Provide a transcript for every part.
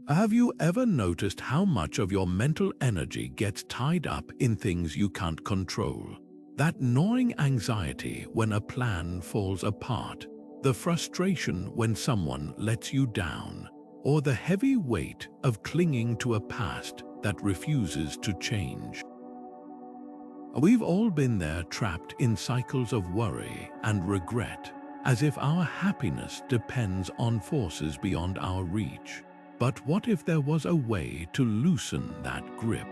Have you ever noticed how much of your mental energy gets tied up in things you can't control? That gnawing anxiety when a plan falls apart, the frustration when someone lets you down, or the heavy weight of clinging to a past that refuses to change. We've all been there, trapped in cycles of worry and regret, as if our happiness depends on forces beyond our reach. But what if there was a way to loosen that grip?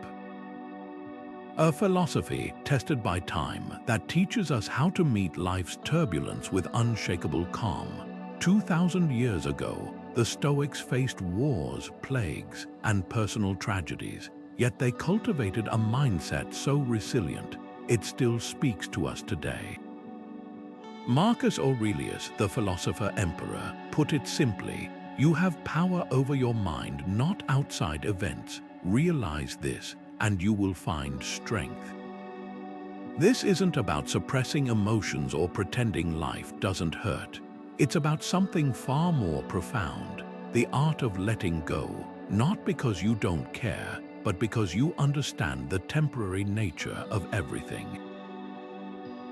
A philosophy tested by time that teaches us how to meet life's turbulence with unshakable calm. 2,000 years ago, the Stoics faced wars, plagues, and personal tragedies, yet they cultivated a mindset so resilient, it still speaks to us today. Marcus Aurelius, the philosopher emperor, put it simply: you have power over your mind, not outside events. Realize this, and you will find strength. This isn't about suppressing emotions or pretending life doesn't hurt. It's about something far more profound: the art of letting go, not because you don't care, but because you understand the temporary nature of everything.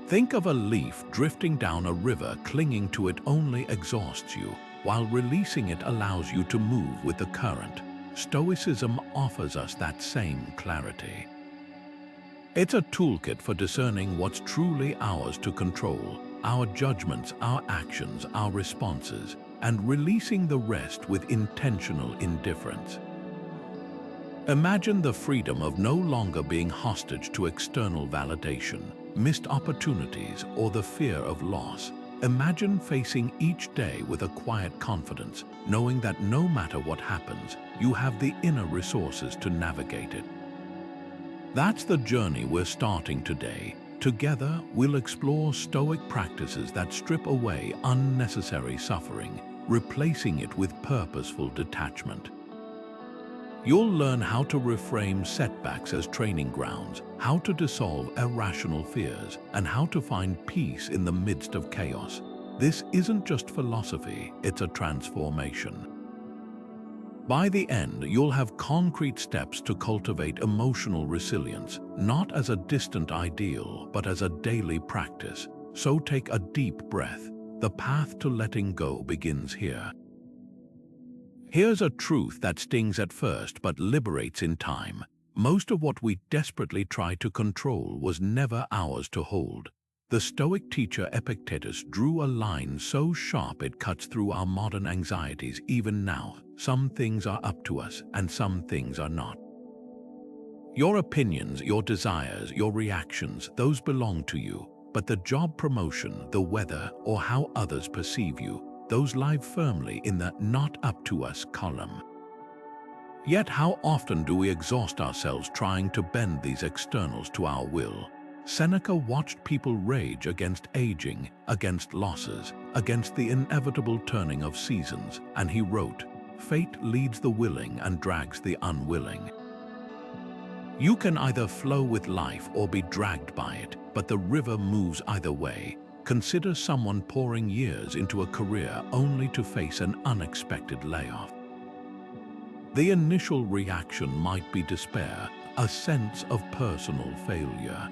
Think of a leaf drifting down a river. Clinging to it only exhausts you, while releasing it allows you to move with the current. Stoicism offers us that same clarity. It's a toolkit for discerning what's truly ours to control: our judgments, our actions, our responses, and releasing the rest with intentional indifference. Imagine the freedom of no longer being hostage to external validation, missed opportunities, or the fear of loss. Imagine facing each day with a quiet confidence, knowing that no matter what happens, you have the inner resources to navigate it. That's the journey we're starting today. Together, we'll explore Stoic practices that strip away unnecessary suffering, replacing it with purposeful detachment. You'll learn how to reframe setbacks as training grounds, how to dissolve irrational fears, and how to find peace in the midst of chaos. This isn't just philosophy, it's a transformation. By the end, you'll have concrete steps to cultivate emotional resilience, not as a distant ideal, but as a daily practice. So take a deep breath. The path to letting go begins here. Here's a truth that stings at first but liberates in time. Most of what we desperately try to control was never ours to hold. The Stoic teacher Epictetus drew a line so sharp it cuts through our modern anxieties even now. Some things are up to us, and some things are not. Your opinions, your desires, your reactions, those belong to you. But the job promotion, the weather, or how others perceive you, those lie firmly in the "not up to us" column. Yet how often do we exhaust ourselves trying to bend these externals to our will? Seneca watched people rage against aging, against losses, against the inevitable turning of seasons, and he wrote, "Fate leads the willing and drags the unwilling." You can either flow with life or be dragged by it, but the river moves either way. Consider someone pouring years into a career only to face an unexpected layoff. The initial reaction might be despair, a sense of personal failure.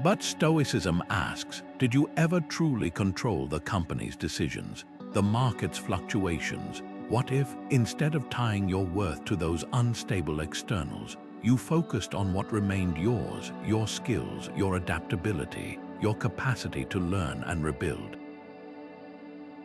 But Stoicism asks, did you ever truly control the company's decisions, the market's fluctuations? What if, instead of tying your worth to those unstable externals, you focused on what remained yours, your skills, your adaptability, your capacity to learn and rebuild?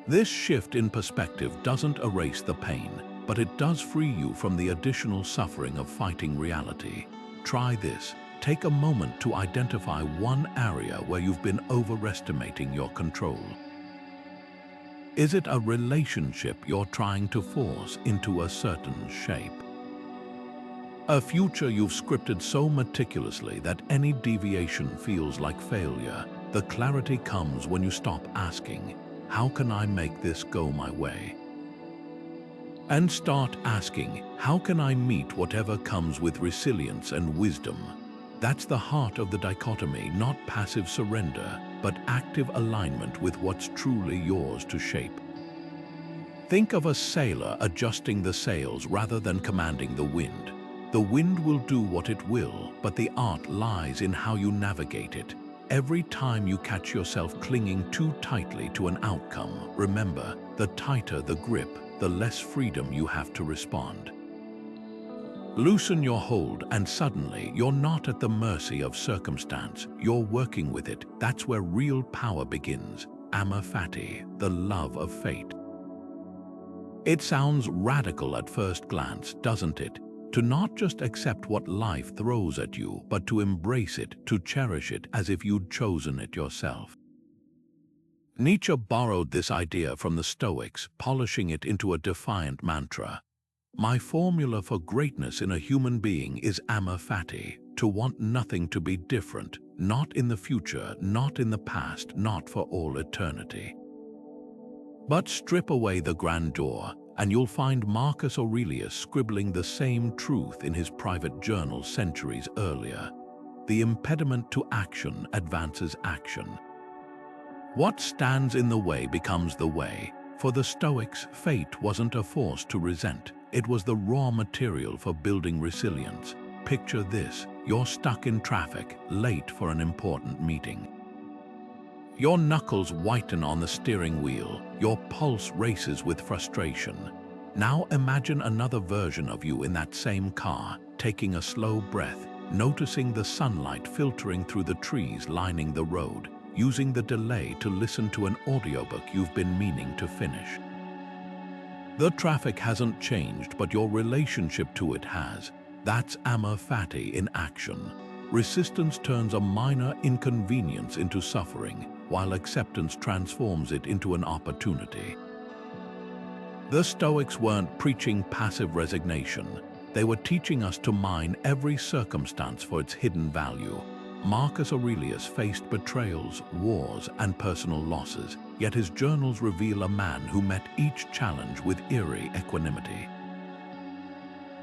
This shift in perspective doesn't erase the pain, but it does free you from the additional suffering of fighting reality. Try this. Take a moment to identify one area where you've been overestimating your control. Is it a relationship you're trying to force into a certain shape? A future you've scripted so meticulously that any deviation feels like failure? The clarity comes when you stop asking, how can I make this go my way? And start asking, how can I meet whatever comes with resilience and wisdom? That's the heart of the dichotomy, not passive surrender, but active alignment with what's truly yours to shape. Think of a sailor adjusting the sails rather than commanding the wind. The wind will do what it will, but the art lies in how you navigate it. Every time you catch yourself clinging too tightly to an outcome, remember, the tighter the grip, the less freedom you have to respond. Loosen your hold and suddenly you're not at the mercy of circumstance, you're working with it. That's where real power begins. Amor Fati, the love of fate. It sounds radical at first glance, doesn't it? To not just accept what life throws at you, but to embrace it, to cherish it as if you'd chosen it yourself. Nietzsche borrowed this idea from the Stoics, polishing it into a defiant mantra. My formula for greatness in a human being is amor fati, to want nothing to be different, not in the future, not in the past, not for all eternity. But strip away the grandeur, and you'll find Marcus Aurelius scribbling the same truth in his private journal centuries earlier. The impediment to action advances action. What stands in the way becomes the way. For the Stoics, fate wasn't a force to resent. It was the raw material for building resilience. Picture this: you're stuck in traffic, late for an important meeting. Your knuckles whiten on the steering wheel, your pulse races with frustration. Now imagine another version of you in that same car, taking a slow breath, noticing the sunlight filtering through the trees lining the road, using the delay to listen to an audiobook you've been meaning to finish. The traffic hasn't changed, but your relationship to it has. That's amor fati in action. Resistance turns a minor inconvenience into suffering, while acceptance transforms it into an opportunity. The Stoics weren't preaching passive resignation. They were teaching us to mine every circumstance for its hidden value. Marcus Aurelius faced betrayals, wars, and personal losses, yet his journals reveal a man who met each challenge with eerie equanimity.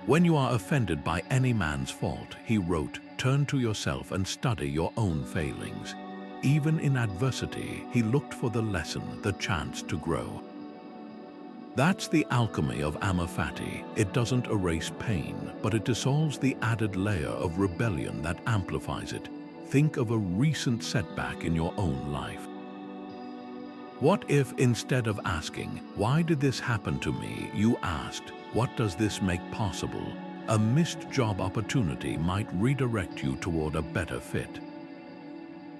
When you are offended by any man's fault, he wrote, turn to yourself and study your own failings. Even in adversity, he looked for the lesson, the chance to grow. That's the alchemy of amor fati. It doesn't erase pain, but it dissolves the added layer of rebellion that amplifies it. Think of a recent setback in your own life. What if instead of asking, why did this happen to me, you asked, what does this make possible? A missed job opportunity might redirect you toward a better fit.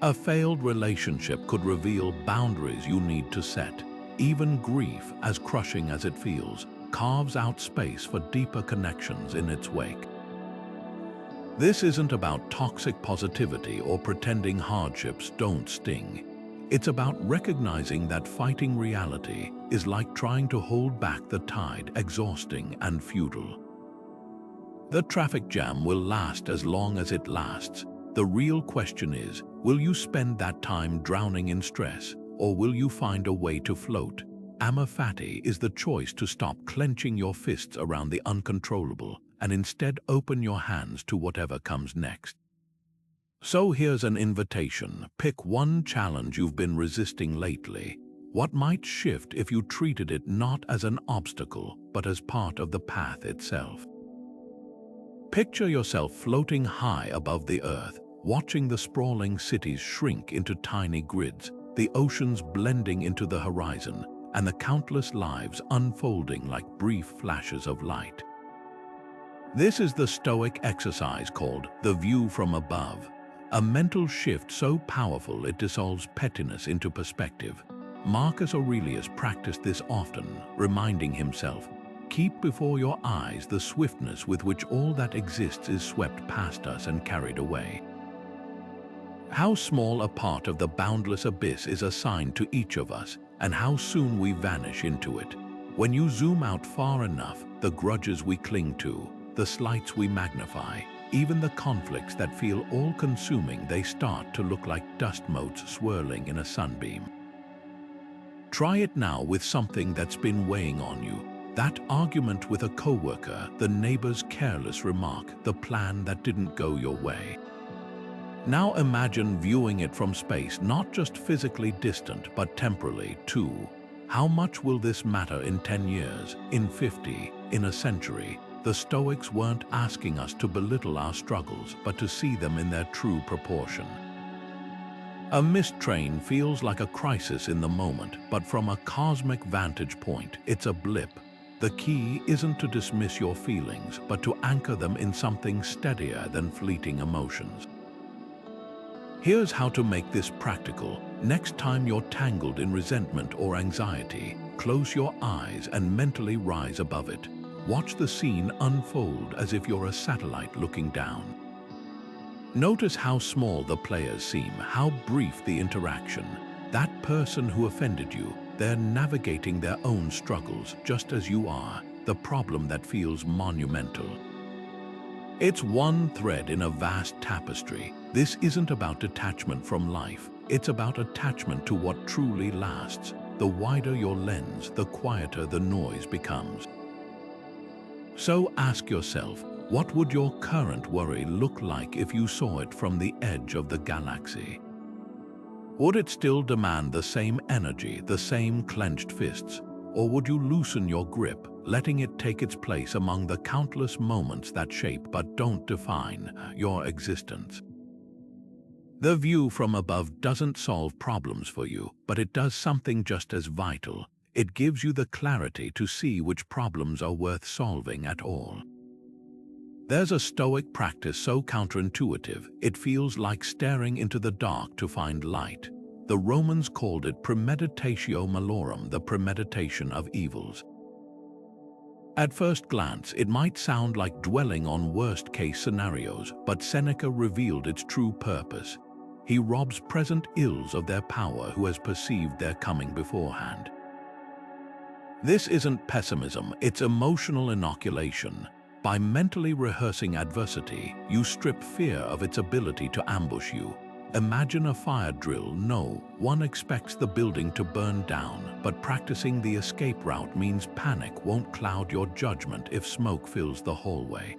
A failed relationship could reveal boundaries you need to set. Even grief, as crushing as it feels, carves out space for deeper connections in its wake. This isn't about toxic positivity or pretending hardships don't sting. It's about recognizing that fighting reality is like trying to hold back the tide, exhausting and futile. The traffic jam will last as long as it lasts. The real question is, will you spend that time drowning in stress, or will you find a way to float? Amor fati is the choice to stop clenching your fists around the uncontrollable and instead open your hands to whatever comes next. So here's an invitation. Pick one challenge you've been resisting lately. What might shift if you treated it not as an obstacle, but as part of the path itself? Picture yourself floating high above the earth, watching the sprawling cities shrink into tiny grids, the oceans blending into the horizon, and the countless lives unfolding like brief flashes of light. This is the Stoic exercise called the view from above, a mental shift so powerful it dissolves pettiness into perspective. Marcus Aurelius practiced this often, reminding himself, keep before your eyes the swiftness with which all that exists is swept past us and carried away. How small a part of the boundless abyss is assigned to each of us, and how soon we vanish into it. When you zoom out far enough, the grudges we cling to, the slights we magnify, even the conflicts that feel all-consuming, they start to look like dust motes swirling in a sunbeam. Try it now with something that's been weighing on you. That argument with a coworker, the neighbor's careless remark, the plan that didn't go your way. Now imagine viewing it from space, not just physically distant, but temporally too. How much will this matter in 10 years, in 50, in a century? The Stoics weren't asking us to belittle our struggles, but to see them in their true proportion. A missed train feels like a crisis in the moment, but from a cosmic vantage point, it's a blip. The key isn't to dismiss your feelings, but to anchor them in something steadier than fleeting emotions. Here's how to make this practical. Next time you're tangled in resentment or anxiety, close your eyes and mentally rise above it. Watch the scene unfold as if you're a satellite looking down. Notice how small the players seem, how brief the interaction. That person who offended you, they're navigating their own struggles just as you are, the problem that feels monumental. It's one thread in a vast tapestry. This isn't about detachment from life. It's about attachment to what truly lasts. The wider your lens, the quieter the noise becomes. So ask yourself, what would your current worry look like if you saw it from the edge of the galaxy? Would it still demand the same energy, the same clenched fists? Or would you loosen your grip, letting it take its place among the countless moments that shape but don't define your existence? The view from above doesn't solve problems for you, but it does something just as vital. It gives you the clarity to see which problems are worth solving at all. There's a Stoic practice so counterintuitive, it feels like staring into the dark to find light. The Romans called it premeditatio malorum, the premeditation of evils. At first glance, it might sound like dwelling on worst-case scenarios, but Seneca revealed its true purpose. He robs present ills of their power who has perceived their coming beforehand. This isn't pessimism, it's emotional inoculation. By mentally rehearsing adversity, you strip fear of its ability to ambush you. Imagine a fire drill. No one expects the building to burn down, but practicing the escape route means panic won't cloud your judgment if smoke fills the hallway.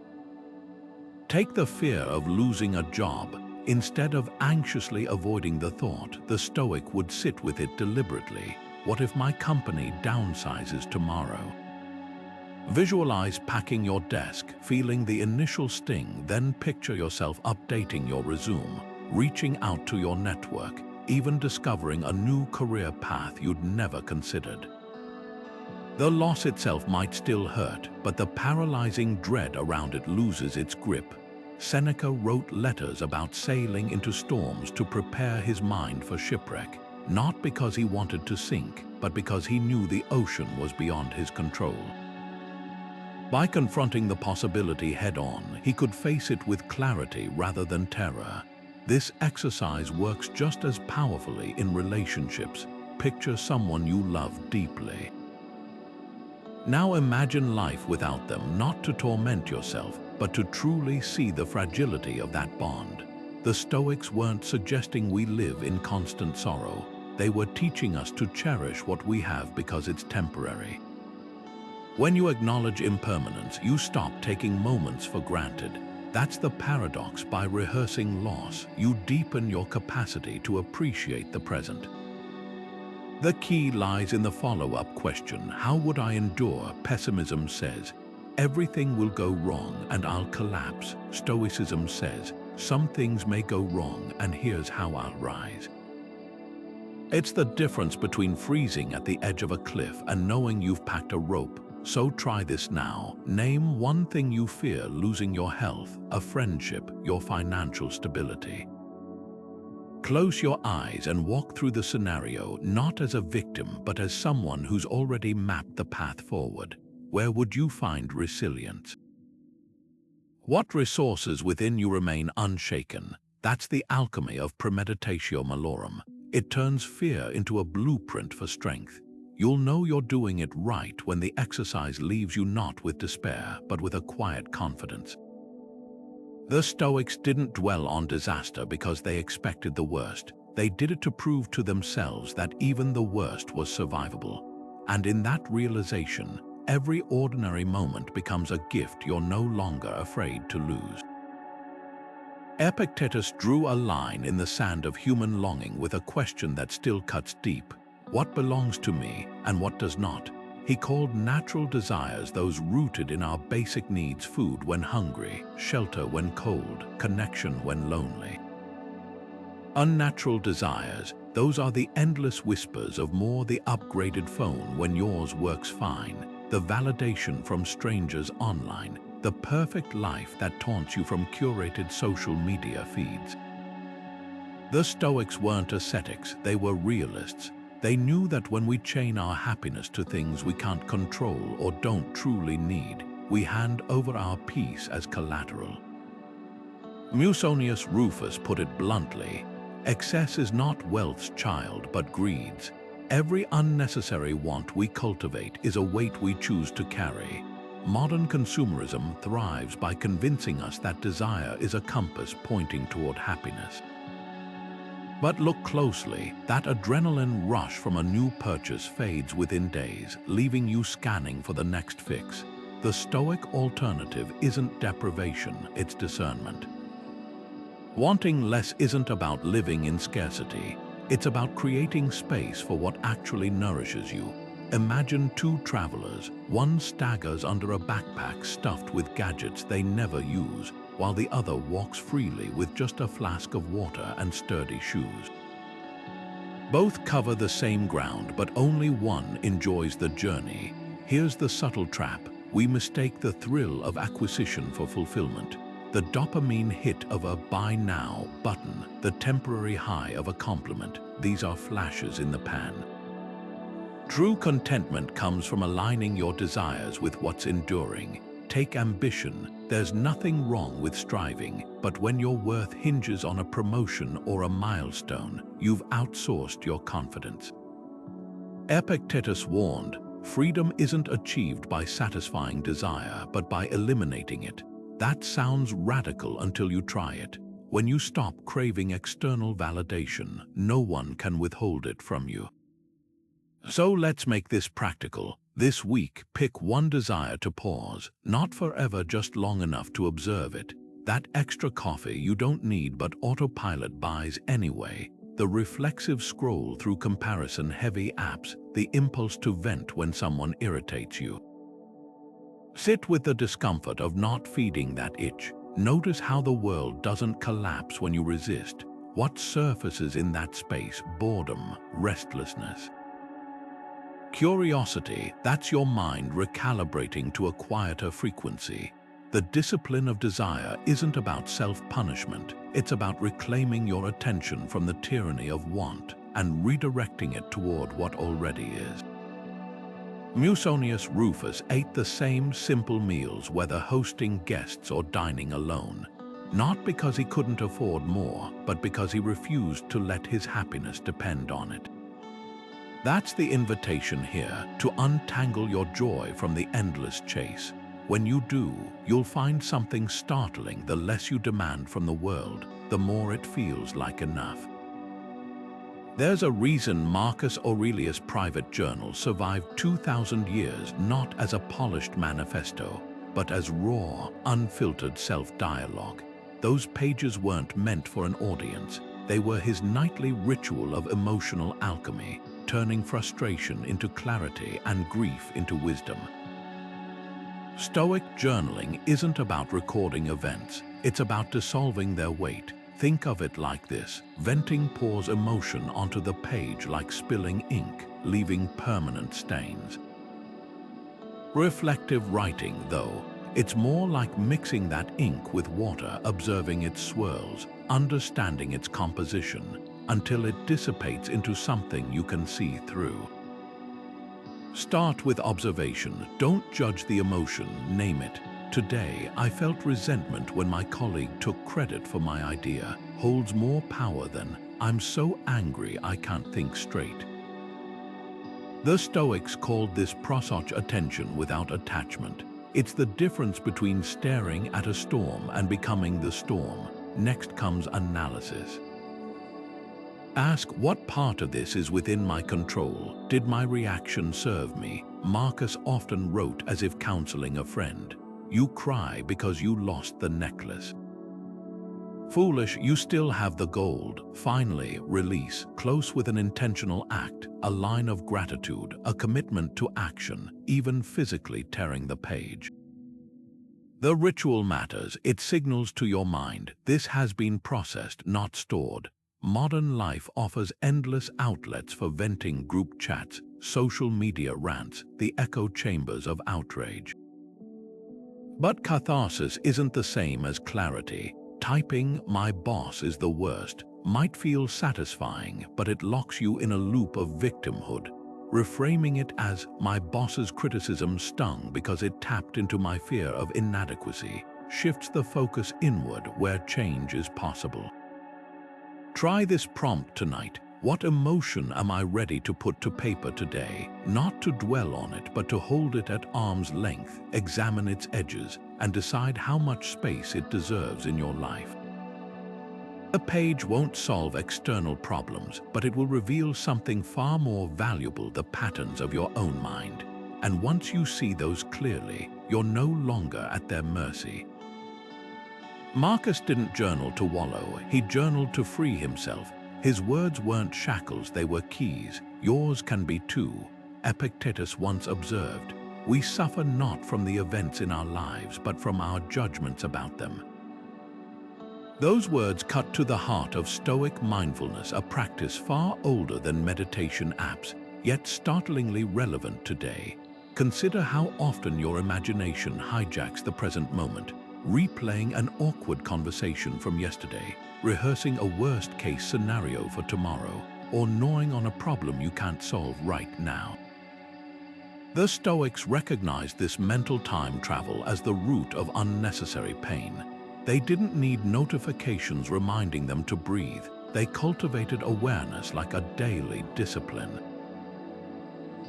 Take the fear of losing a job. Instead of anxiously avoiding the thought, the Stoic would sit with it deliberately. What if my company downsizes tomorrow? Visualize packing your desk, feeling the initial sting, then picture yourself updating your resume, reaching out to your network, even discovering a new career path you'd never considered. The loss itself might still hurt, but the paralyzing dread around it loses its grip. Seneca wrote letters about sailing into storms to prepare his mind for shipwreck, not because he wanted to sink, but because he knew the ocean was beyond his control. By confronting the possibility head-on, he could face it with clarity rather than terror. This exercise works just as powerfully in relationships. Picture someone you love deeply. Now imagine life without them, not to torment yourself, but to truly see the fragility of that bond. The Stoics weren't suggesting we live in constant sorrow. They were teaching us to cherish what we have because it's temporary. When you acknowledge impermanence, you stop taking moments for granted. That's the paradox. By rehearsing loss, you deepen your capacity to appreciate the present. The key lies in the follow-up question, how would I endure? Pessimism says, everything will go wrong and I'll collapse. Stoicism says, some things may go wrong and here's how I'll rise. It's the difference between freezing at the edge of a cliff and knowing you've packed a rope. So try this now. Name one thing you fear: losing your health, a friendship, your financial stability. Close your eyes and walk through the scenario, not as a victim, but as someone who's already mapped the path forward. Where would you find resilience? What resources within you remain unshaken? That's the alchemy of premeditatio malorum. It turns fear into a blueprint for strength. You'll know you're doing it right when the exercise leaves you not with despair, but with a quiet confidence. The Stoics didn't dwell on disaster because they expected the worst. They did it to prove to themselves that even the worst was survivable. And in that realization, every ordinary moment becomes a gift you're no longer afraid to lose. Epictetus drew a line in the sand of human longing with a question that still cuts deep. what belongs to me and what does not. He called natural desires those rooted in our basic needs: food when hungry, shelter when cold, connection when lonely. Unnatural desires, those are the endless whispers of more: the upgraded phone when yours works fine, the validation from strangers online, the perfect life that taunts you from curated social media feeds. The Stoics weren't ascetics, they were realists. They knew that when we chain our happiness to things we can't control or don't truly need, we hand over our peace as collateral. Musonius Rufus put it bluntly: excess is not wealth's child, but greed's. Every unnecessary want we cultivate is a weight we choose to carry. Modern consumerism thrives by convincing us that desire is a compass pointing toward happiness. But look closely, that adrenaline rush from a new purchase fades within days, leaving you scanning for the next fix. The Stoic alternative isn't deprivation, it's discernment. Wanting less isn't about living in scarcity. It's about creating space for what actually nourishes you. Imagine two travelers. One staggers under a backpack stuffed with gadgets they never use, while the other walks freely with just a flask of water and sturdy shoes. Both cover the same ground, but only one enjoys the journey. Here's the subtle trap: we mistake the thrill of acquisition for fulfillment. The dopamine hit of a "buy now" button, the temporary high of a compliment, these are flashes in the pan. True contentment comes from aligning your desires with what's enduring. Take ambition. There's nothing wrong with striving, but when your worth hinges on a promotion or a milestone, you've outsourced your confidence. Epictetus warned, freedom isn't achieved by satisfying desire, but by eliminating it. That sounds radical until you try it. When you stop craving external validation, no one can withhold it from you. So let's make this practical. This week, pick one desire to pause, not forever, just long enough to observe it. That extra coffee you don't need but autopilot buys anyway. The reflexive scroll through comparison-heavy apps, the impulse to vent when someone irritates you. Sit with the discomfort of not feeding that itch. Notice how the world doesn't collapse when you resist. What surfaces in that space? Boredom, restlessness. Curiosity, that's your mind recalibrating to a quieter frequency. The discipline of desire isn't about self-punishment, it's about reclaiming your attention from the tyranny of want and redirecting it toward what already is. Musonius Rufus ate the same simple meals whether hosting guests or dining alone, not because he couldn't afford more, but because he refused to let his happiness depend on it. That's the invitation here, to untangle your joy from the endless chase. When you do, you'll find something startling. The less you demand from the world, the more it feels like enough. There's a reason Marcus Aurelius' private journal survived 2,000 years not as a polished manifesto, but as raw, unfiltered self-dialogue. Those pages weren't meant for an audience. They were his nightly ritual of emotional alchemy, turning frustration into clarity and grief into wisdom. Stoic journaling isn't about recording events, it's about dissolving their weight. Think of it like this: venting pours emotion onto the page like spilling ink, leaving permanent stains. Reflective writing, though, it's more like mixing that ink with water, observing its swirls, understanding its composition, until it dissipates into something you can see through. Start with observation. Don't judge the emotion, name it. Today, I felt resentment when my colleague took credit for my idea. Holds more power than, I'm so angry I can't think straight. The Stoics called this prosoch attention without attachment. It's the difference between staring at a storm and becoming the storm. Next comes analysis. Ask, what part of this is within my control? Did my reaction serve me? Marcus often wrote as if counseling a friend. You cry because you lost the necklace. Foolish, you still have the gold. Finally, release. Close with an intentional act, a line of gratitude, a commitment to action, even physically tearing the page. The ritual matters. It signals to your mind, this has been processed, not stored. Modern life offers endless outlets for venting: group chats, social media rants, the echo chambers of outrage. But catharsis isn't the same as clarity. Typing "my boss is the worst" might feel satisfying, but it locks you in a loop of victimhood. Reframing it as "my boss's criticism stung because it tapped into my fear of inadequacy" shifts the focus inward, where change is possible. Try this prompt tonight. What emotion am I ready to put to paper today? Not to dwell on it, but to hold it at arm's length, examine its edges, and decide how much space it deserves in your life. The page won't solve external problems, but it will reveal something far more valuable: the patterns of your own mind. And once you see those clearly, you're no longer at their mercy. Marcus didn't journal to wallow, he journaled to free himself. His words weren't shackles, they were keys. Yours can be too. Epictetus once observed, "We suffer not from the events in our lives, but from our judgments about them." Those words cut to the heart of Stoic mindfulness, a practice far older than meditation apps, yet startlingly relevant today. Consider how often your imagination hijacks the present moment, replaying an awkward conversation from yesterday, rehearsing a worst-case scenario for tomorrow, or gnawing on a problem you can't solve right now. The Stoics recognized this mental time travel as the root of unnecessary pain. They didn't need notifications reminding them to breathe. They cultivated awareness like a daily discipline.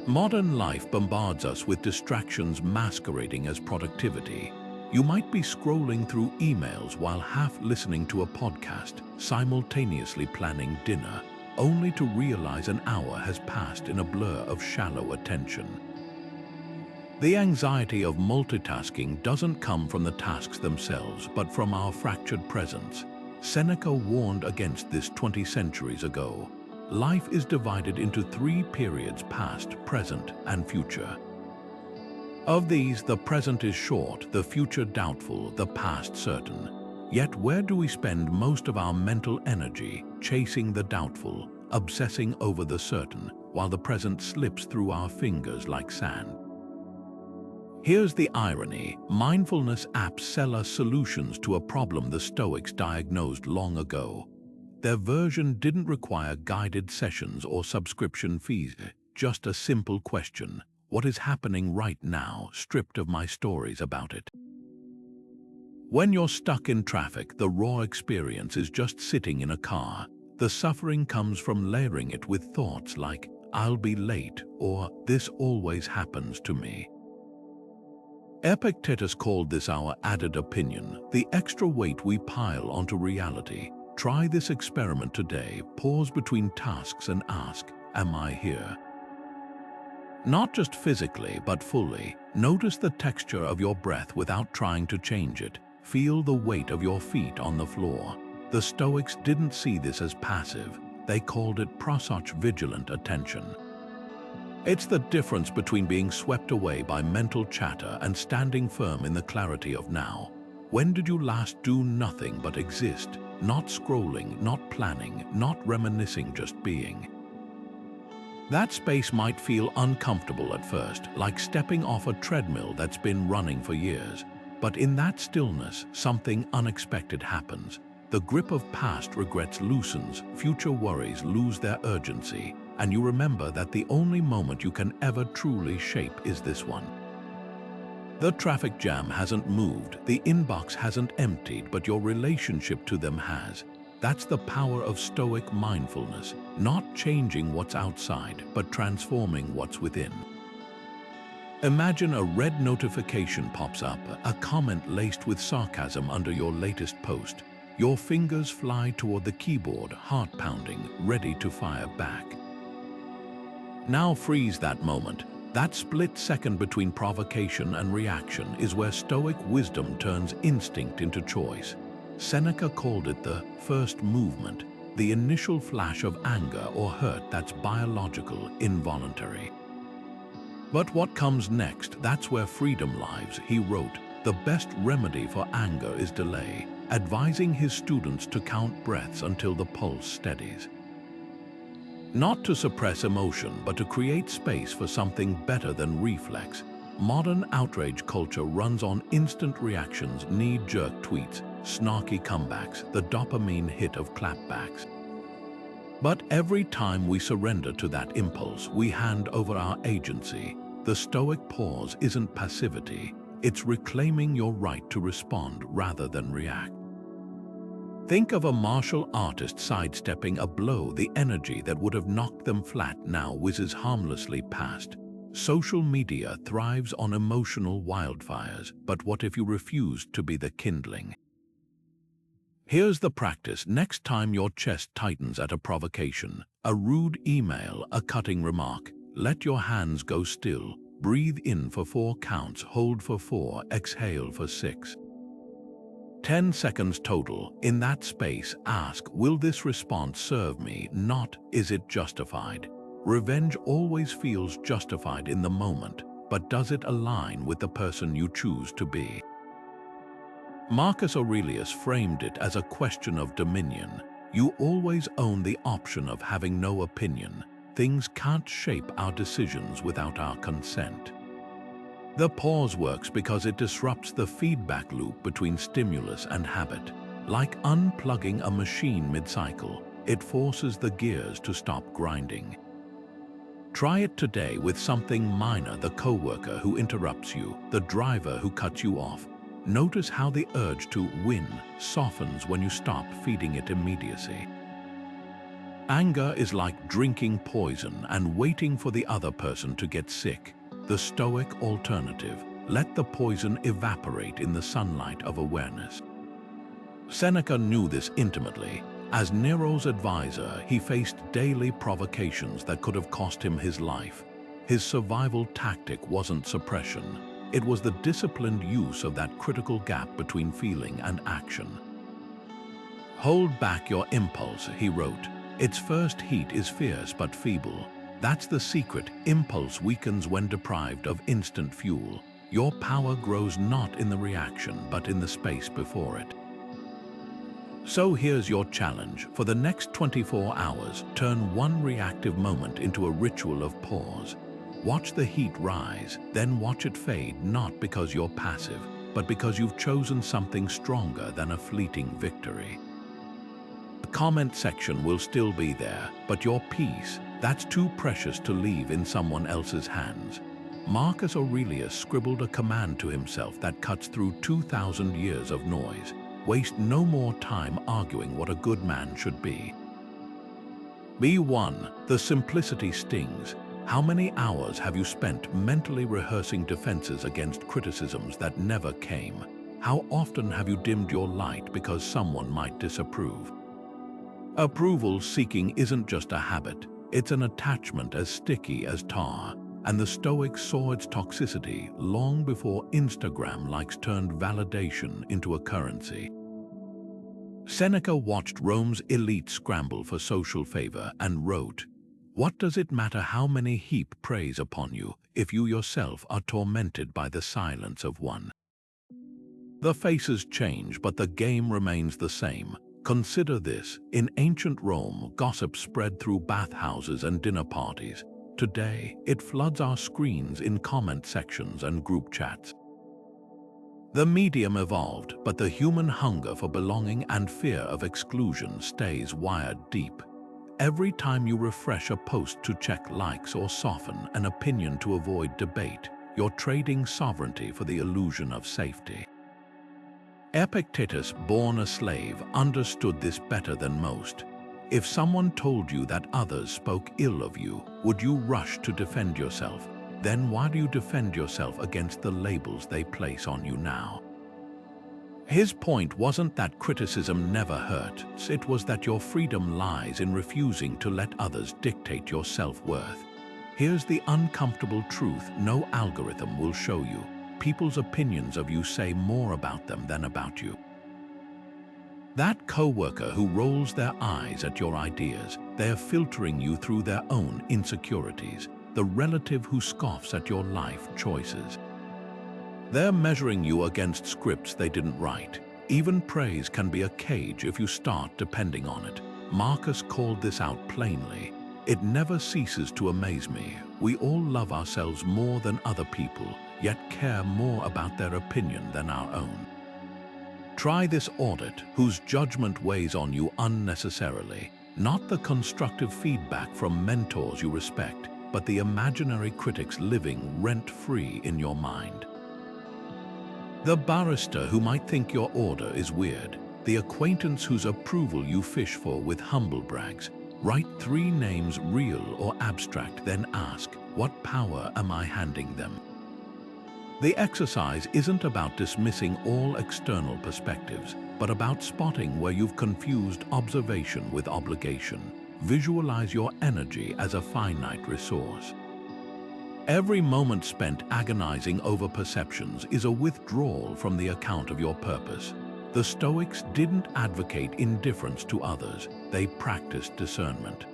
Modern life bombards us with distractions masquerading as productivity. You might be scrolling through emails while half listening to a podcast, simultaneously planning dinner, only to realize an hour has passed in a blur of shallow attention. The anxiety of multitasking doesn't come from the tasks themselves, but from our fractured presence. Seneca warned against this 20 centuries ago. Life is divided into 3 periods: past, present, and future. Of these, the present is short, the future doubtful, the past certain. Yet where do we spend most of our mental energy? Chasing the doubtful, obsessing over the certain, while the present slips through our fingers like sand. Here's the irony: mindfulness apps sell us solutions to a problem the Stoics diagnosed long ago. Their version didn't require guided sessions or subscription fees, just a simple question: what is happening right now, stripped of my stories about it? When you're stuck in traffic, the raw experience is just sitting in a car. The suffering comes from layering it with thoughts like, "I'll be late," or "this always happens to me." Epictetus called this our added opinion, the extra weight we pile onto reality. Try this experiment today. Pause between tasks and ask, "Am I here?" Not just physically, but fully. Notice the texture of your breath without trying to change it. Feel the weight of your feet on the floor. The Stoics didn't see this as passive. They called it prosouch, vigilant attention. It's the difference between being swept away by mental chatter and standing firm in the clarity of now. When did you last do nothing but exist? Not scrolling, not planning, not reminiscing, just being. That space might feel uncomfortable at first, like stepping off a treadmill that's been running for years. But in that stillness, something unexpected happens. The grip of past regrets loosens, future worries lose their urgency, and you remember that the only moment you can ever truly shape is this one. The traffic jam hasn't moved, the inbox hasn't emptied, but your relationship to them has. That's the power of Stoic mindfulness, not changing what's outside, but transforming what's within. Imagine a red notification pops up, a comment laced with sarcasm under your latest post. Your fingers fly toward the keyboard, heart pounding, ready to fire back. Now freeze that moment. That split second between provocation and reaction is where Stoic wisdom turns instinct into choice. Seneca called it the first movement, the initial flash of anger or hurt that's biological, involuntary. But what comes next, that's where freedom lies. He wrote, "The best remedy for anger is delay," advising his students to count breaths until the pulse steadies. Not to suppress emotion, but to create space for something better than reflex. Modern outrage culture runs on instant reactions, knee-jerk tweets, snarky comebacks, the dopamine hit of clapbacks. But every time we surrender to that impulse, we hand over our agency. The Stoic pause isn't passivity, it's reclaiming your right to respond rather than react. Think of a martial artist sidestepping a blow. The energy that would have knocked them flat now whizzes harmlessly past. Social media thrives on emotional wildfires, but what if you refused to be the kindling? Here's the practice. Next time your chest tightens at a provocation, a rude email, a cutting remark, let your hands go still. Breathe in for 4 counts, hold for 4, exhale for 6. 10 seconds total. In that space, ask, will this response serve me? Not, is it justified? Revenge always feels justified in the moment, but does it align with the person you choose to be? Marcus Aurelius framed it as a question of dominion. You always own the option of having no opinion. Things can't shape our decisions without our consent. The pause works because it disrupts the feedback loop between stimulus and habit. Like unplugging a machine mid-cycle, it forces the gears to stop grinding. Try it today with something minor: the coworker who interrupts you, the driver who cuts you off. Notice how the urge to win softens when you stop feeding it immediacy. Anger is like drinking poison and waiting for the other person to get sick. The Stoic alternative: let the poison evaporate in the sunlight of awareness. Seneca knew this intimately. As Nero's advisor, he faced daily provocations that could have cost him his life. His survival tactic wasn't suppression. It was the disciplined use of that critical gap between feeling and action. Hold back your impulse, he wrote. Its first heat is fierce but feeble. That's the secret. Impulse weakens when deprived of instant fuel. Your power grows not in the reaction, but in the space before it. So here's your challenge. For the next 24 hours, turn one reactive moment into a ritual of pause. Watch the heat rise, then watch it fade, not because you're passive, but because you've chosen something stronger than a fleeting victory. The comment section will still be there, but your peace, that's too precious to leave in someone else's hands. Marcus Aurelius scribbled a command to himself that cuts through 2,000 years of noise. Waste no more time arguing what a good man should be. Be one. The simplicity stings. How many hours have you spent mentally rehearsing defenses against criticisms that never came? How often have you dimmed your light because someone might disapprove? Approval seeking isn't just a habit. It's an attachment as sticky as tar, and the Stoics saw its toxicity long before Instagram likes turned validation into a currency. Seneca watched Rome's elite scramble for social favor and wrote, "What does it matter how many heap praise upon you, if you yourself are tormented by the silence of one?" The faces change, but the game remains the same. Consider this: in ancient Rome, gossip spread through bathhouses and dinner parties. Today, it floods our screens in comment sections and group chats. The medium evolved, but the human hunger for belonging and fear of exclusion stays wired deep. Every time you refresh a post to check likes or soften an opinion to avoid debate, you're trading sovereignty for the illusion of safety. Epictetus, born a slave, understood this better than most. If someone told you that others spoke ill of you, would you rush to defend yourself? Then why do you defend yourself against the labels they place on you now? His point wasn't that criticism never hurts, it was that your freedom lies in refusing to let others dictate your self-worth. Here's the uncomfortable truth no algorithm will show you. People's opinions of you say more about them than about you. That coworker who rolls their eyes at your ideas, they're filtering you through their own insecurities. The relative who scoffs at your life choices. They're measuring you against scripts they didn't write. Even praise can be a cage if you start depending on it. Marcus called this out plainly. It never ceases to amaze me. We all love ourselves more than other people, yet care more about their opinion than our own. Try this audit, whose judgment weighs on you unnecessarily. Not the constructive feedback from mentors you respect, but the imaginary critics living rent-free in your mind. The barrister who might think your order is weird, the acquaintance whose approval you fish for with humble brags. Write 3 names, real or abstract, then ask, what power am I handing them? The exercise isn't about dismissing all external perspectives, but about spotting where you've confused observation with obligation. Visualize your energy as a finite resource. Every moment spent agonizing over perceptions is a withdrawal from the account of your purpose. The Stoics didn't advocate indifference to others, they practiced discernment.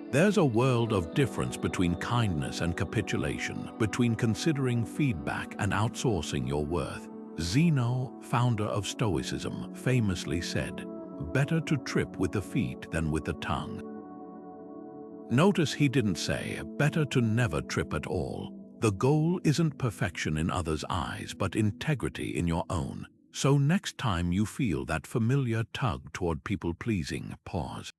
There's a world of difference between kindness and capitulation, between considering feedback and outsourcing your worth. Zeno, founder of Stoicism, famously said, "Better to trip with the feet than with the tongue." Notice he didn't say, better to never trip at all. The goal isn't perfection in others' eyes, but integrity in your own. So next time you feel that familiar tug toward people-pleasing, pause.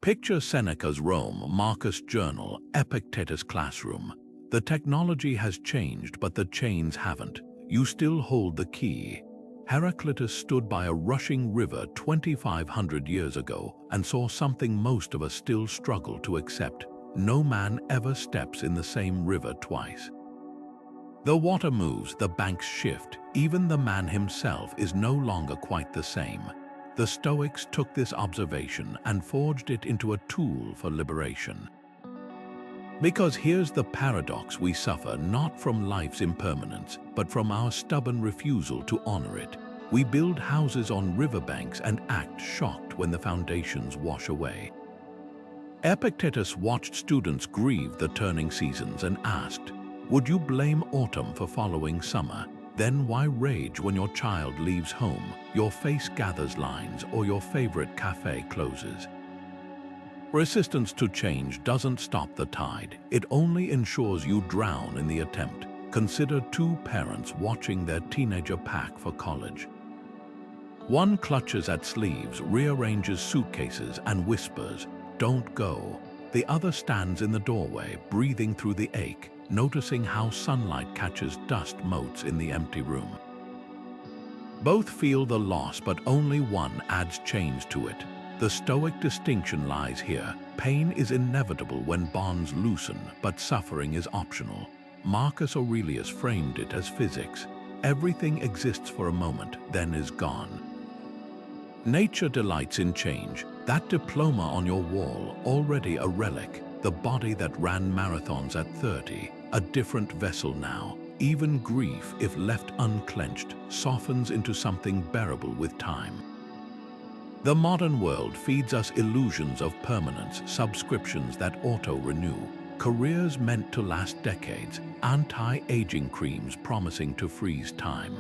Picture Seneca's Rome, Marcus' journal, Epictetus' classroom. The technology has changed, but the chains haven't. You still hold the key. Heraclitus stood by a rushing river 2,500 years ago and saw something most of us still struggle to accept. No man ever steps in the same river twice. The water moves, the banks shift, even the man himself is no longer quite the same. The Stoics took this observation and forged it into a tool for liberation. Because here's the paradox: we suffer not from life's impermanence, but from our stubborn refusal to honor it. We build houses on riverbanks and act shocked when the foundations wash away. Epictetus watched students grieve the turning seasons and asked, "Would you blame autumn for following summer? Then why rage when your child leaves home, your face gathers lines, or your favorite cafe closes?" Resistance to change doesn't stop the tide. It only ensures you drown in the attempt. Consider 2 parents watching their teenager pack for college. One clutches at sleeves, rearranges suitcases, and whispers, "Don't go." The other stands in the doorway, breathing through the ache, noticing how sunlight catches dust motes in the empty room. Both feel the loss, but only one adds change to it. The Stoic distinction lies here. Pain is inevitable when bonds loosen, but suffering is optional. Marcus Aurelius framed it as physics. Everything exists for a moment, then is gone. Nature delights in change. That diploma on your wall, already a relic. The body that ran marathons at 30, a different vessel now. Even grief, if left unclenched, softens into something bearable with time. The modern world feeds us illusions of permanence, subscriptions that auto-renew, careers meant to last decades, anti-aging creams promising to freeze time.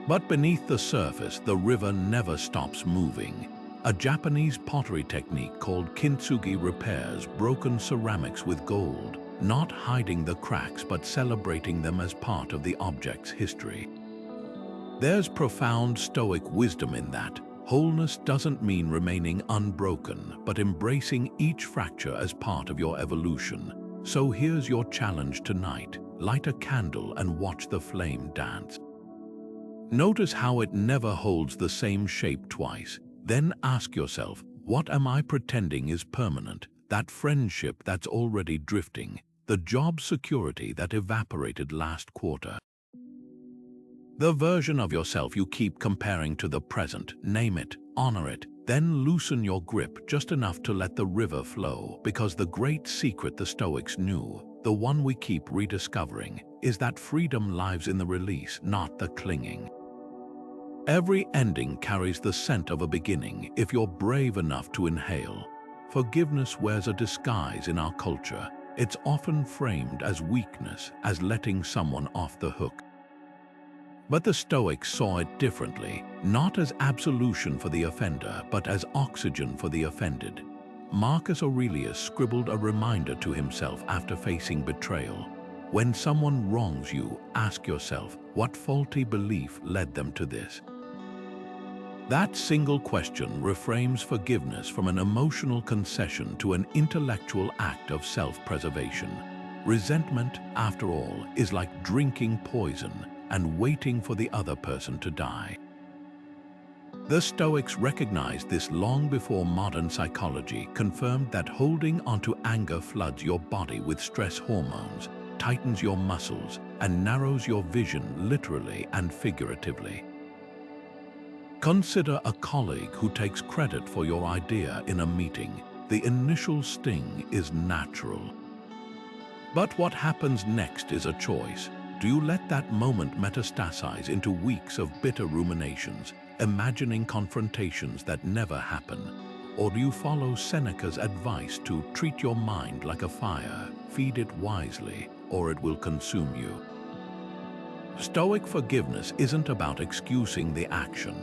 But beneath the surface, the river never stops moving. A Japanese pottery technique called kintsugi repairs broken ceramics with gold, not hiding the cracks but celebrating them as part of the object's history. There's profound Stoic wisdom in that. Wholeness doesn't mean remaining unbroken, but embracing each fracture as part of your evolution. So here's your challenge tonight. Light a candle and watch the flame dance. Notice how it never holds the same shape twice. Then ask yourself, what am I pretending is permanent? That friendship that's already drifting, the job security that evaporated last quarter. The version of yourself you keep comparing to the present, name it, honor it, then loosen your grip just enough to let the river flow, because the great secret the Stoics knew, the one we keep rediscovering, is that freedom lies in the release, not the clinging. Every ending carries the scent of a beginning if you're brave enough to inhale. Forgiveness wears a disguise in our culture. It's often framed as weakness, as letting someone off the hook. But the Stoics saw it differently, not as absolution for the offender, but as oxygen for the offended. Marcus Aurelius scribbled a reminder to himself after facing betrayal. When someone wrongs you, ask yourself, what faulty belief led them to this? That single question reframes forgiveness from an emotional concession to an intellectual act of self-preservation. Resentment, after all, is like drinking poison and waiting for the other person to die. The Stoics recognized this long before modern psychology confirmed that holding onto anger floods your body with stress hormones, tightens your muscles, and narrows your vision literally and figuratively. Consider a colleague who takes credit for your idea in a meeting. The initial sting is natural. But what happens next is a choice. Do you let that moment metastasize into weeks of bitter ruminations, imagining confrontations that never happen? Or do you follow Seneca's advice to treat your mind like a fire, feed it wisely, or it will consume you? Stoic forgiveness isn't about excusing the action.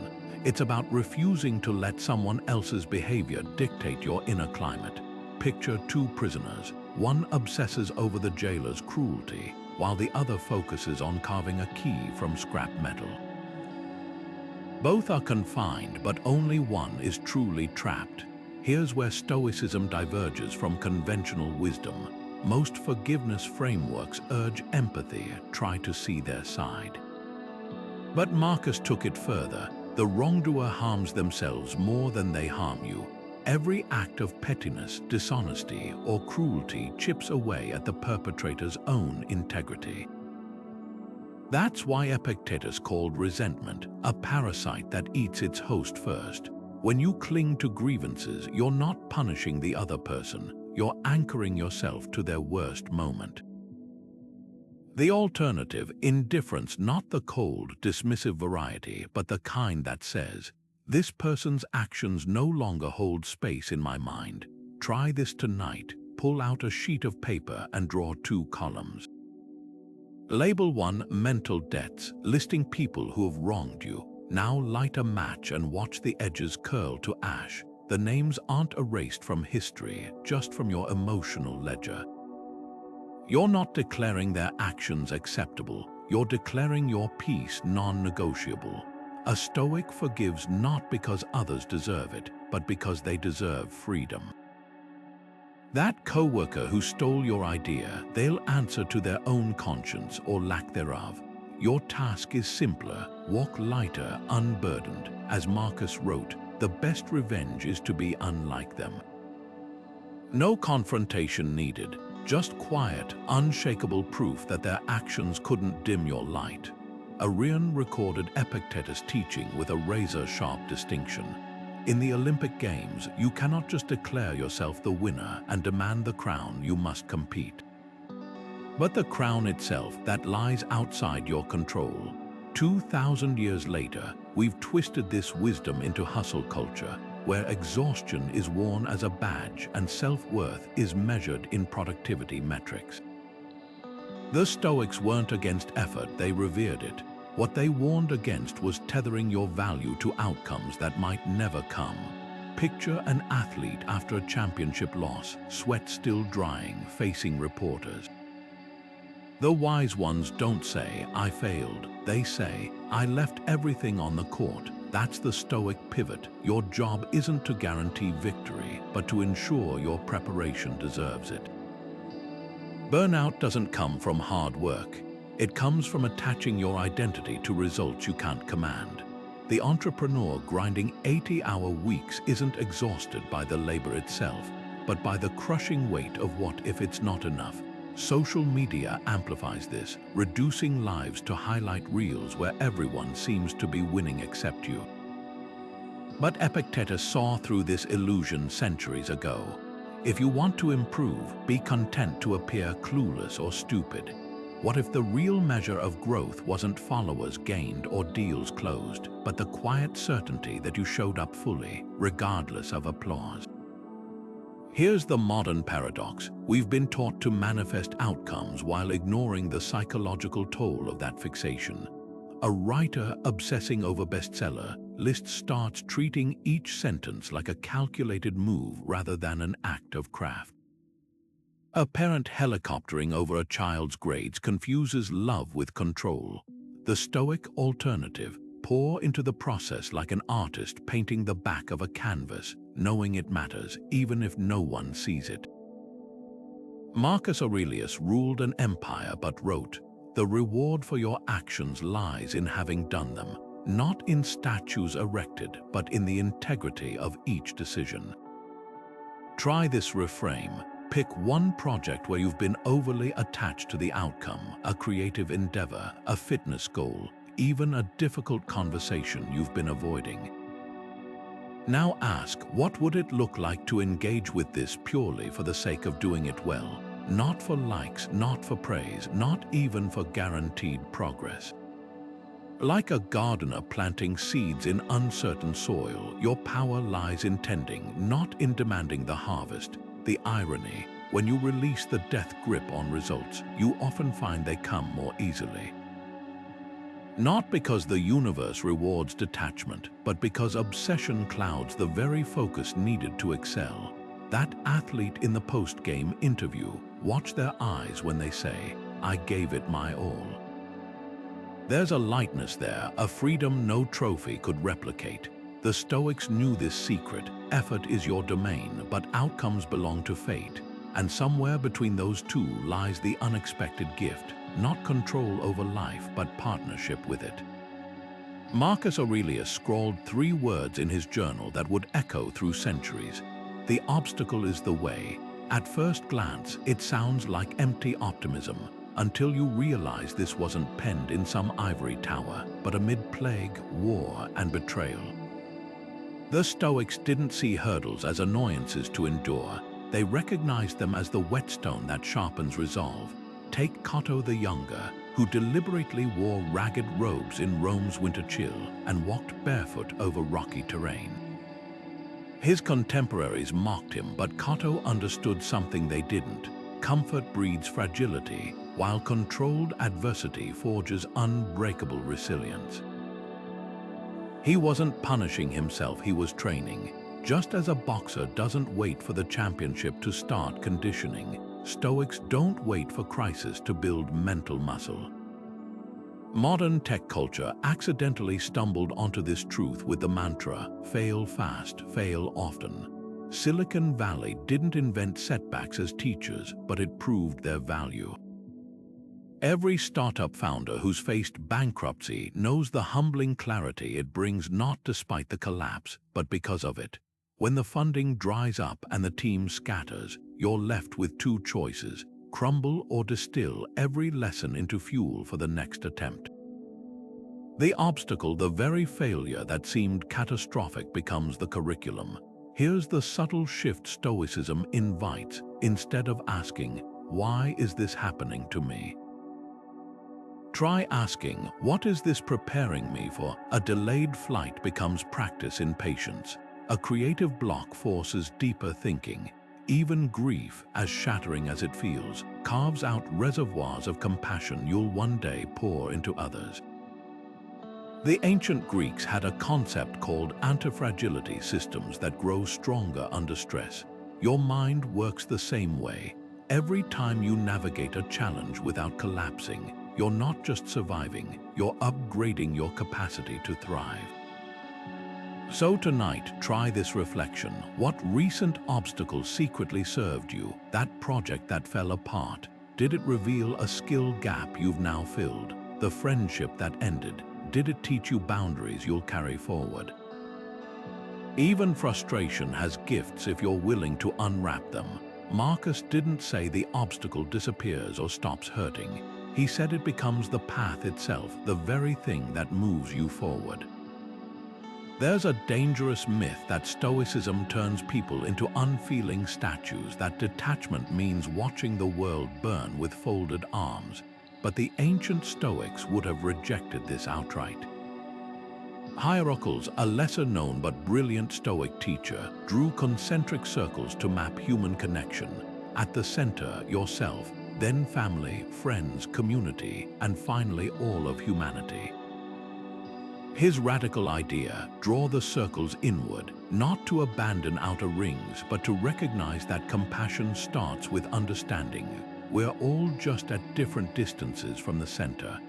It's about refusing to let someone else's behavior dictate your inner climate. Picture two prisoners. One obsesses over the jailer's cruelty, while the other focuses on carving a key from scrap metal. Both are confined, but only one is truly trapped. Here's where Stoicism diverges from conventional wisdom. Most forgiveness frameworks urge empathy, try to see their side. But Marcus took it further. The wrongdoer harms themselves more than they harm you. Every act of pettiness, dishonesty, or cruelty chips away at the perpetrator's own integrity. That's why Epictetus called resentment a parasite that eats its host first. When you cling to grievances, you're not punishing the other person, you're anchoring yourself to their worst moment. The alternative, indifference, not the cold, dismissive variety, but the kind that says, this person's actions no longer hold space in my mind. Try this tonight. Pull out a sheet of paper and draw 2 columns. Label 1 mental debts, listing people who have wronged you. Now light a match and watch the edges curl to ash. The names aren't erased from history, just from your emotional ledger. You're not declaring their actions acceptable. You're declaring your peace non-negotiable. A Stoic forgives not because others deserve it, but because they deserve freedom. That coworker who stole your idea, they'll answer to their own conscience or lack thereof. Your task is simpler, walk lighter, unburdened. As Marcus wrote, the best revenge is to be unlike them. No confrontation needed, just quiet, unshakable proof that their actions couldn't dim your light. Arrian recorded Epictetus' teaching with a razor-sharp distinction. In the Olympic Games, you cannot just declare yourself the winner and demand the crown, you must compete. But the crown itself, that lies outside your control. 2,000 years later, we've twisted this wisdom into hustle culture, where exhaustion is worn as a badge and self-worth is measured in productivity metrics. The Stoics weren't against effort, they revered it. What they warned against was tethering your value to outcomes that might never come. Picture an athlete after a championship loss, sweat still drying, facing reporters. The wise ones don't say, I failed. They say, I left everything on the court. That's the Stoic pivot. Your job isn't to guarantee victory, but to ensure your preparation deserves it. Burnout doesn't come from hard work. It comes from attaching your identity to results you can't command. The entrepreneur grinding 80-hour weeks isn't exhausted by the labor itself, but by the crushing weight of what if it's not enough. Social media amplifies this, reducing lives to highlight reels where everyone seems to be winning except you. But Epictetus saw through this illusion centuries ago. If you want to improve, be content to appear clueless or stupid. What if the real measure of growth wasn't followers gained or deals closed, but the quiet certainty that you showed up fully, regardless of applause? Here's the modern paradox. We've been taught to manifest outcomes while ignoring the psychological toll of that fixation. A writer obsessing over bestseller lists starts treating each sentence like a calculated move rather than an act of craft. A parent helicoptering over a child's grades confuses love with control. The Stoic alternative: pour into the process like an artist painting the back of a canvas, knowing it matters even if no one sees it. Marcus Aurelius ruled an empire but wrote, "The reward for your actions lies in having done them, not in statues erected, but in the integrity of each decision." Try this reframe. Pick one project where you've been overly attached to the outcome, a creative endeavor, a fitness goal, even a difficult conversation you've been avoiding. Now ask, what would it look like to engage with this purely for the sake of doing it well? Not for likes, not for praise, not even for guaranteed progress. Like a gardener planting seeds in uncertain soil, your power lies in tending, not in demanding the harvest. The irony: when you release the death grip on results, you often find they come more easily. Not because the universe rewards detachment, but because obsession clouds the very focus needed to excel. That athlete in the post-game interview, watch their eyes when they say, "I gave it my all." There's a lightness there, a freedom no trophy could replicate. The Stoics knew this secret: effort is your domain, but outcomes belong to fate. And somewhere between those two lies the unexpected gift, not control over life, but partnership with it. Marcus Aurelius scrawled 3 words in his journal that would echo through centuries: "The obstacle is the way." At first glance, it sounds like empty optimism, until you realize this wasn't penned in some ivory tower, but amid plague, war, and betrayal. The Stoics didn't see hurdles as annoyances to endure. They recognized them as the whetstone that sharpens resolve. Take Cato the Younger, who deliberately wore ragged robes in Rome's winter chill and walked barefoot over rocky terrain. His contemporaries mocked him, but Cato understood something they didn't. Comfort breeds fragility, while controlled adversity forges unbreakable resilience. He wasn't punishing himself, he was training. Just as a boxer doesn't wait for the championship to start conditioning, Stoics don't wait for crisis to build mental muscle. Modern tech culture accidentally stumbled onto this truth with the mantra, "Fail fast, fail often." Silicon Valley didn't invent setbacks as teachers, but it proved their value. Every startup founder who's faced bankruptcy knows the humbling clarity it brings, not despite the collapse, but because of it. When the funding dries up and the team scatters, you're left with 2 choices: crumble or distill every lesson into fuel for the next attempt. The obstacle, the very failure that seemed catastrophic, becomes the curriculum. Here's the subtle shift Stoicism invites. Instead of asking, "Why is this happening to me?" try asking, "What is this preparing me for?" A delayed flight becomes practice in patience. A creative block forces deeper thinking. Even grief, as shattering as it feels, carves out reservoirs of compassion you'll one day pour into others. The ancient Greeks had a concept called antifragility, systems that grow stronger under stress. Your mind works the same way. Every time you navigate a challenge without collapsing, you're not just surviving, you're upgrading your capacity to thrive. So tonight, try this reflection. What recent obstacle secretly served you? That project that fell apart? Did it reveal a skill gap you've now filled? The friendship that ended? Did it teach you boundaries you'll carry forward? Even frustration has gifts if you're willing to unwrap them. Marcus didn't say the obstacle disappears or stops hurting. He said it becomes the path itself, the very thing that moves you forward. There's a dangerous myth that Stoicism turns people into unfeeling statues, that detachment means watching the world burn with folded arms. but the ancient Stoics would have rejected this outright. Hierocles, a lesser-known but brilliant Stoic teacher, drew concentric circles to map human connection. At the center, yourself, then family, friends, community, and finally all of humanity. His radical idea, draw the circles inward, not to abandon outer rings, but to recognize that compassion starts with understanding. We're all just at different distances from the center.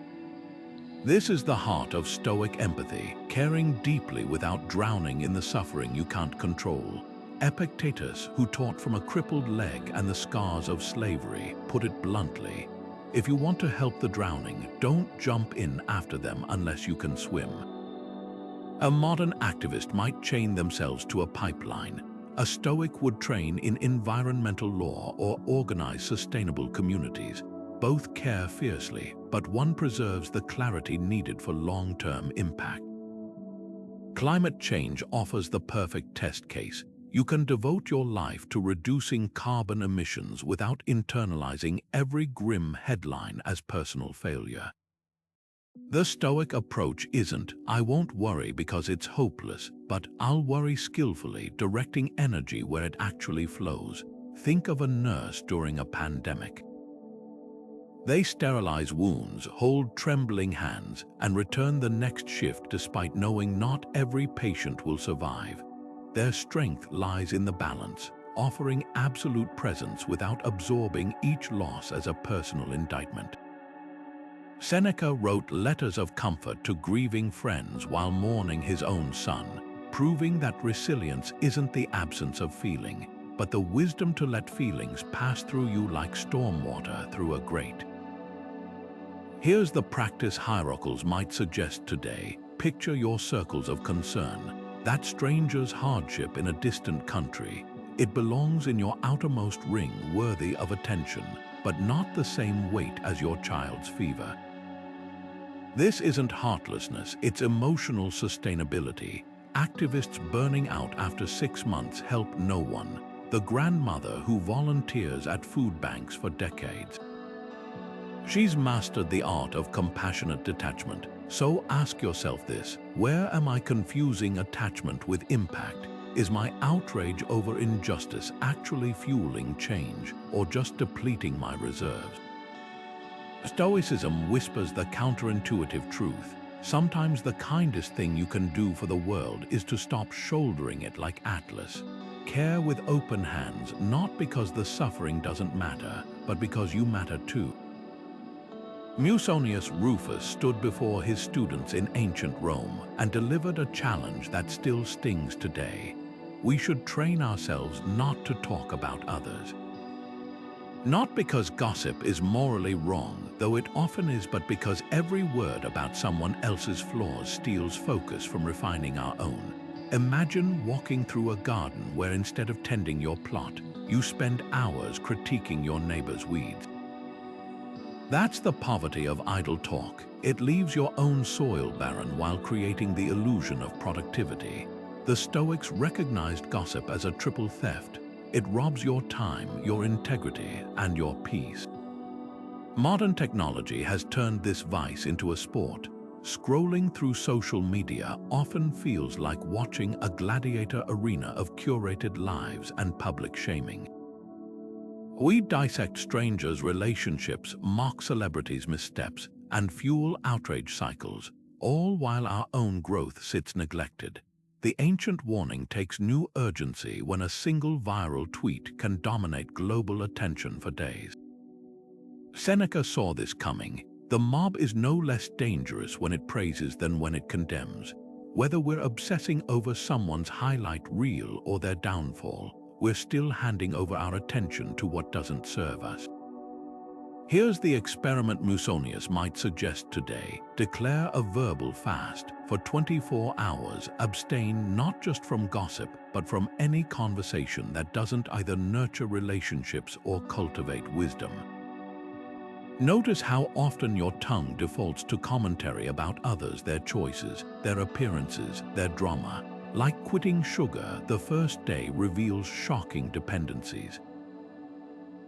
This is the heart of Stoic empathy, caring deeply without drowning in the suffering you can't control. Epictetus, who taught from a crippled leg and the scars of slavery, put it bluntly: if you want to help the drowning, don't jump in after them unless you can swim. A modern activist might chain themselves to a pipeline. A Stoic would train in environmental law or organize sustainable communities. Both care fiercely, but one preserves the clarity needed for long-term impact. Climate change offers the perfect test case. You can devote your life to reducing carbon emissions without internalizing every grim headline as personal failure. The Stoic approach isn't, I won't worry because it's hopeless, but I'll worry skillfully, directing energy where it actually flows. Think of a nurse during a pandemic. They sterilize wounds, hold trembling hands, and return the next shift despite knowing not every patient will survive. Their strength lies in the balance, offering absolute presence without absorbing each loss as a personal indictment. Seneca wrote letters of comfort to grieving friends while mourning his own son, proving that resilience isn't the absence of feeling, but the wisdom to let feelings pass through you like stormwater through a grate. Here's the practice Hierocles might suggest today. Picture your circles of concern. That stranger's hardship in a distant country. It belongs in your outermost ring, worthy of attention, but not the same weight as your child's fever. This isn't heartlessness, it's emotional sustainability. Activists burning out after 6 months help no one. The grandmother who volunteers at food banks for decades. She's mastered the art of compassionate detachment. So ask yourself this: where am I confusing attachment with impact? Is my outrage over injustice actually fueling change or just depleting my reserves? Stoicism whispers the counterintuitive truth. Sometimes the kindest thing you can do for the world is to stop shouldering it like Atlas. Care with open hands, not because the suffering doesn't matter, but because you matter too. Musonius Rufus stood before his students in ancient Rome and delivered a challenge that still stings today. We should train ourselves not to talk about others. Not because gossip is morally wrong, though it often is, but because every word about someone else's flaws steals focus from refining our own. Imagine walking through a garden where instead of tending your plot, you spend hours critiquing your neighbor's weeds. That's the poverty of idle talk. It leaves your own soil barren while creating the illusion of productivity. The Stoics recognized gossip as a triple theft. It robs your time, your integrity, and your peace. Modern technology has turned this vice into a sport. Scrolling through social media often feels like watching a gladiator arena of curated lives and public shaming. We dissect strangers' relationships, mock celebrities' missteps, and fuel outrage cycles, all while our own growth sits neglected. The ancient warning takes new urgency when a single viral tweet can dominate global attention for days. Seneca saw this coming. The mob is no less dangerous when it praises than when it condemns. Whether we're obsessing over someone's highlight reel or their downfall, we're still handing over our attention to what doesn't serve us. Here's the experiment Musonius might suggest today. Declare a verbal fast. For 24 hours, abstain not just from gossip, but from any conversation that doesn't either nurture relationships or cultivate wisdom. Notice how often your tongue defaults to commentary about others, their choices, their appearances, their drama. Like quitting sugar, the first day reveals shocking dependencies.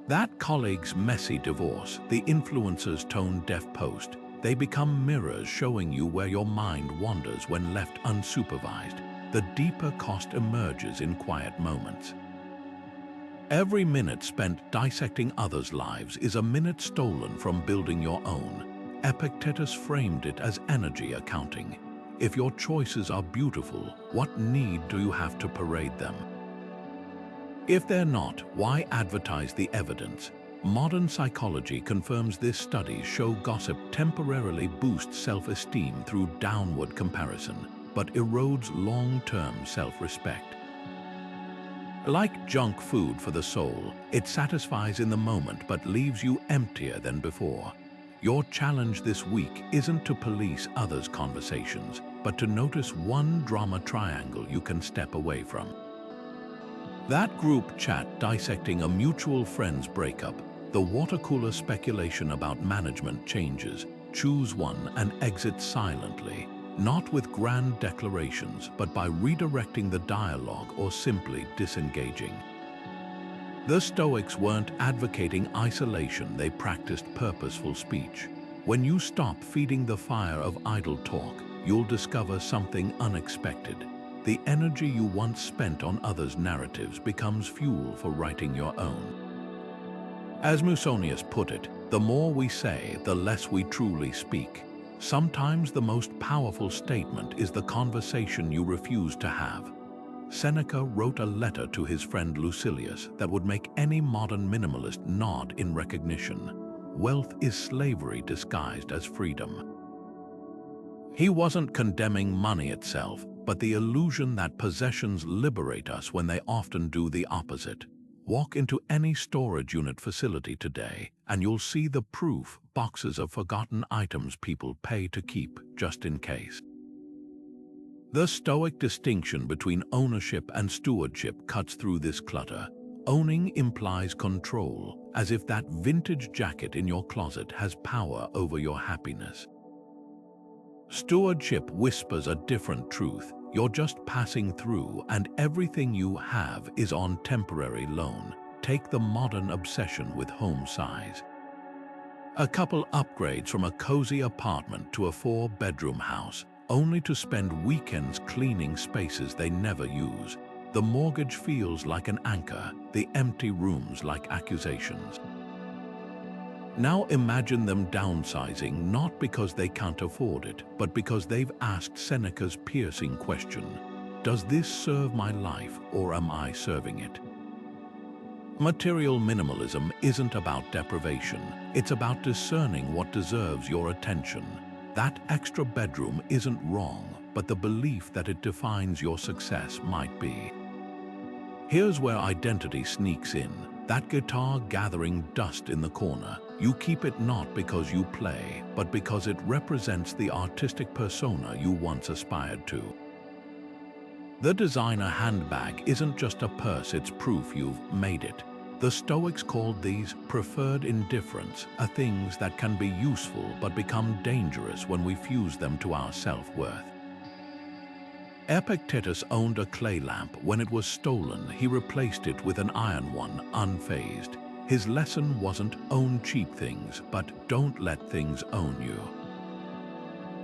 That colleague's messy divorce, the influencer's tone-deaf post, they become mirrors showing you where your mind wanders when left unsupervised. The deeper cost emerges in quiet moments. Every minute spent dissecting others' lives is a minute stolen from building your own. Epictetus framed it as energy accounting. If your choices are beautiful, what need do you have to parade them? If they're not, why advertise the evidence? Modern psychology confirms this. Studies show gossip temporarily boosts self-esteem through downward comparison, but erodes long-term self-respect. Like junk food for the soul, it satisfies in the moment but leaves you emptier than before. Your challenge this week isn't to police others' conversations, but to notice one drama triangle you can step away from. That group chat dissecting a mutual friend's breakup, the water cooler speculation about management changes. Choose one and exit silently, not with grand declarations, but by redirecting the dialogue or simply disengaging. The Stoics weren't advocating isolation, they practiced purposeful speech. When you stop feeding the fire of idle talk, you'll discover something unexpected. The energy you once spent on others' narratives becomes fuel for writing your own. As Musonius put it, the more we say, the less we truly speak. Sometimes the most powerful statement is the conversation you refuse to have. Seneca wrote a letter to his friend Lucilius that would make any modern minimalist nod in recognition. Wealth is slavery disguised as freedom. He wasn't condemning money itself, but the illusion that possessions liberate us when they often do the opposite. Walk into any storage unit facility today, and you'll see the proof: boxes of forgotten items people pay to keep just in case. The Stoic distinction between ownership and stewardship cuts through this clutter. Owning implies control, as if that vintage jacket in your closet has power over your happiness. Stewardship whispers a different truth. You're just passing through, and everything you have is on temporary loan. Take the modern obsession with home size. A couple upgrades from a cozy apartment to a 4-bedroom house, only to spend weekends cleaning spaces they never use. The mortgage feels like an anchor, the empty rooms like accusations. Now imagine them downsizing, not because they can't afford it, but because they've asked Seneca's piercing question: does this serve my life, or am I serving it? Material minimalism isn't about deprivation, it's about discerning what deserves your attention. That extra bedroom isn't wrong, but the belief that it defines your success might be. Here's where identity sneaks in. That guitar gathering dust in the corner, you keep it not because you play, but because it represents the artistic persona you once aspired to. The designer handbag isn't just a purse, it's proof you've made it. The Stoics called these preferred indifference, things that can be useful but become dangerous when we fuse them to our self-worth. Epictetus owned a clay lamp. When it was stolen, he replaced it with an iron one, unfazed. His lesson wasn't own cheap things, but don't let things own you.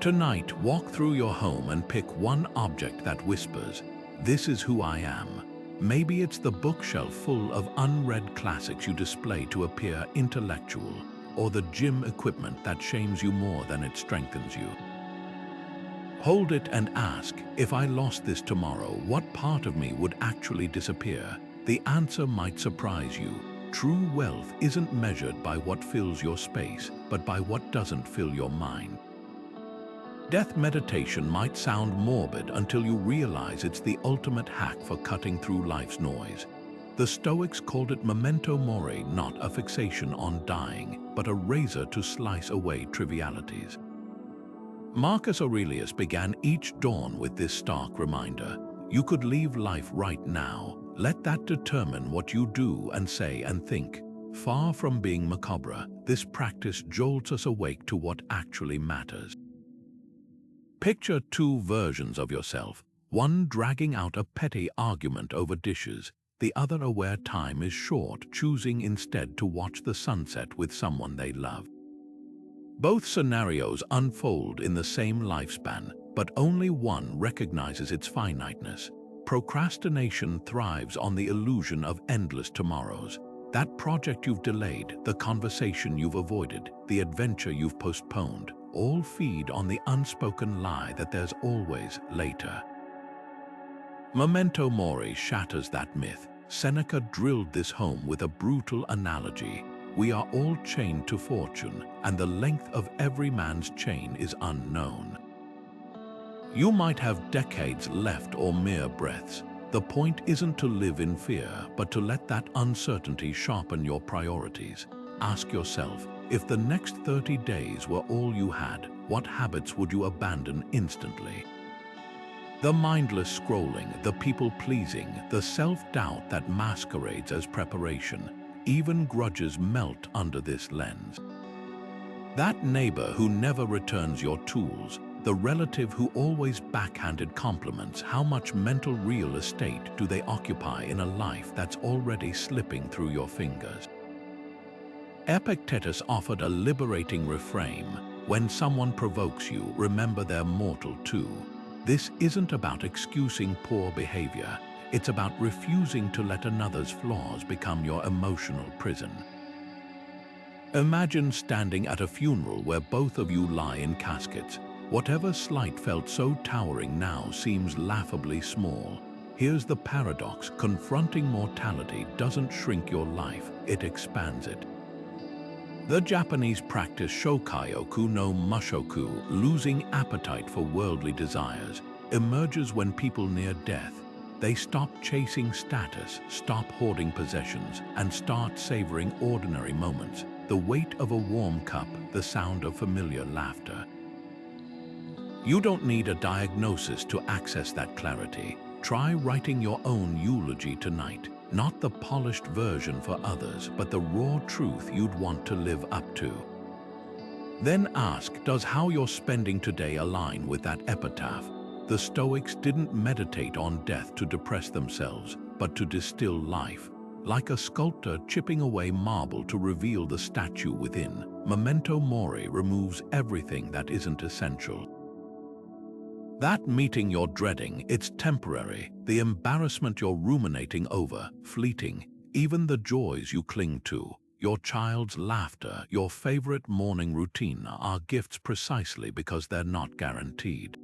Tonight, walk through your home and pick one object that whispers, "This is who I am." Maybe it's the bookshelf full of unread classics you display to appear intellectual, or the gym equipment that shames you more than it strengthens you. Hold it and ask, if I lost this tomorrow, what part of me would actually disappear? The answer might surprise you. True wealth isn't measured by what fills your space, but by what doesn't fill your mind. Death meditation might sound morbid until you realize it's the ultimate hack for cutting through life's noise. The Stoics called it memento mori, not a fixation on dying, but a razor to slice away trivialities. Marcus Aurelius began each dawn with this stark reminder: you could leave life right now. Let that determine what you do and say and think. Far from being macabre, this practice jolts us awake to what actually matters. Picture two versions of yourself, one dragging out a petty argument over dishes, the other aware time is short, choosing instead to watch the sunset with someone they love. Both scenarios unfold in the same lifespan, but only one recognizes its finiteness. Procrastination thrives on the illusion of endless tomorrows. That project you've delayed, the conversation you've avoided, the adventure you've postponed, all feed on the unspoken lie that there's always later. Memento mori shatters that myth. Seneca drilled this home with a brutal analogy. We are all chained to fortune, and the length of every man's chain is unknown. You might have decades left or mere breaths. The point isn't to live in fear, but to let that uncertainty sharpen your priorities. Ask yourself, if the next 30 days were all you had, what habits would you abandon instantly? The mindless scrolling, the people-pleasing, the self-doubt that masquerades as preparation, even grudges melt under this lens. That neighbor who never returns your tools, the relative who always backhanded compliments, how much mental real estate do they occupy in a life that's already slipping through your fingers? Epictetus offered a liberating refrain: when someone provokes you, remember they're mortal too. This isn't about excusing poor behavior. It's about refusing to let another's flaws become your emotional prison. Imagine standing at a funeral where both of you lie in caskets. Whatever slight felt so towering now seems laughably small. Here's the paradox: confronting mortality doesn't shrink your life, it expands it. The Japanese practice shokaiyoku no mushoku, losing appetite for worldly desires, emerges when people near death. They stop chasing status, stop hoarding possessions, and start savoring ordinary moments. The weight of a warm cup, the sound of familiar laughter. You don't need a diagnosis to access that clarity. Try writing your own eulogy tonight. Not the polished version for others, but the raw truth you'd want to live up to. Then ask, does how you're spending today align with that epitaph? The Stoics didn't meditate on death to depress themselves, but to distill life. Like a sculptor chipping away marble to reveal the statue within, memento mori removes everything that isn't essential. That meeting you're dreading, it's temporary. The embarrassment you're ruminating over, fleeting. Even the joys you cling to, your child's laughter, your favorite morning routine, are gifts precisely because they're not guaranteed.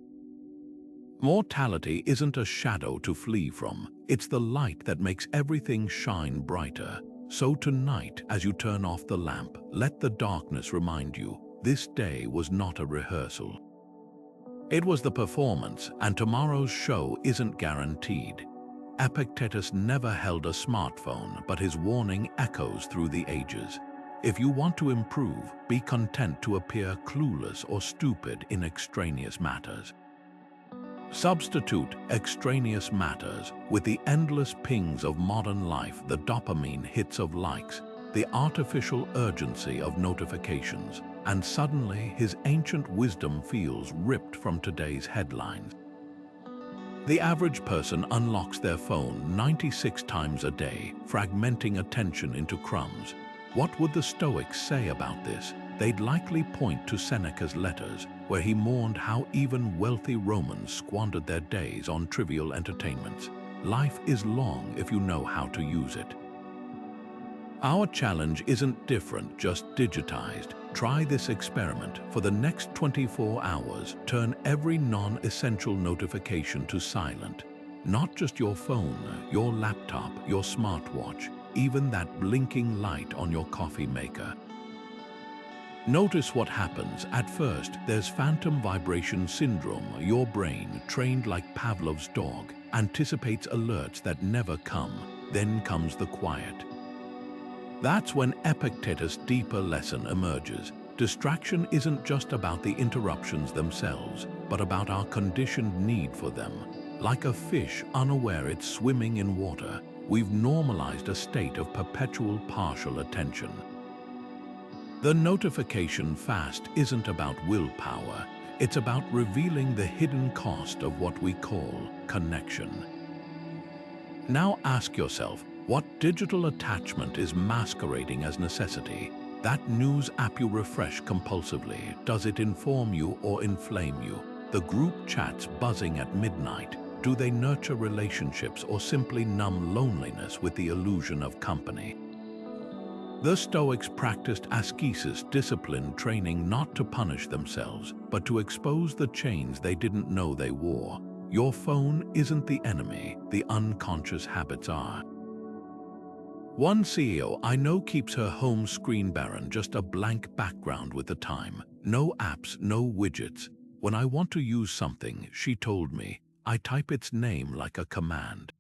Mortality isn't a shadow to flee from. It's the light that makes everything shine brighter. So tonight, as you turn off the lamp, let the darkness remind you, this day was not a rehearsal. It was the performance, and tomorrow's show isn't guaranteed. Epictetus never held a smartphone, but his warning echoes through the ages. If you want to improve, be content to appear clueless or stupid in extraneous matters. Substitute extraneous matters with the endless pings of modern life, the dopamine hits of likes, the artificial urgency of notifications, and suddenly his ancient wisdom feels ripped from today's headlines. The average person unlocks their phone 96 times a day, fragmenting attention into crumbs. What would the Stoics say about this? They'd likely point to Seneca's letters, where he mourned how even wealthy Romans squandered their days on trivial entertainments. Life is long if you know how to use it. Our challenge isn't different, just digitized. Try this experiment. For the next 24 hours, turn every non-essential notification to silent. Not just your phone, your laptop, your smartwatch, even that blinking light on your coffee maker. Notice what happens. At first, there's phantom vibration syndrome. Your brain, trained like Pavlov's dog, anticipates alerts that never come. Then comes the quiet. That's when Epictetus' deeper lesson emerges. Distraction isn't just about the interruptions themselves, but about our conditioned need for them. Like a fish unaware it's swimming in water, we've normalized a state of perpetual partial attention. The notification fast isn't about willpower, it's about revealing the hidden cost of what we call connection. Now ask yourself, what digital attachment is masquerading as necessity? That news app you refresh compulsively, does it inform you or inflame you? The group chats buzzing at midnight, do they nurture relationships or simply numb loneliness with the illusion of company? The Stoics practiced ascesis, discipline training, not to punish themselves, but to expose the chains they didn't know they wore. Your phone isn't the enemy, the unconscious habits are. One CEO I know keeps her home screen barren, just a blank background with the time. No apps, no widgets. When I want to use something, she told me, I type its name like a command.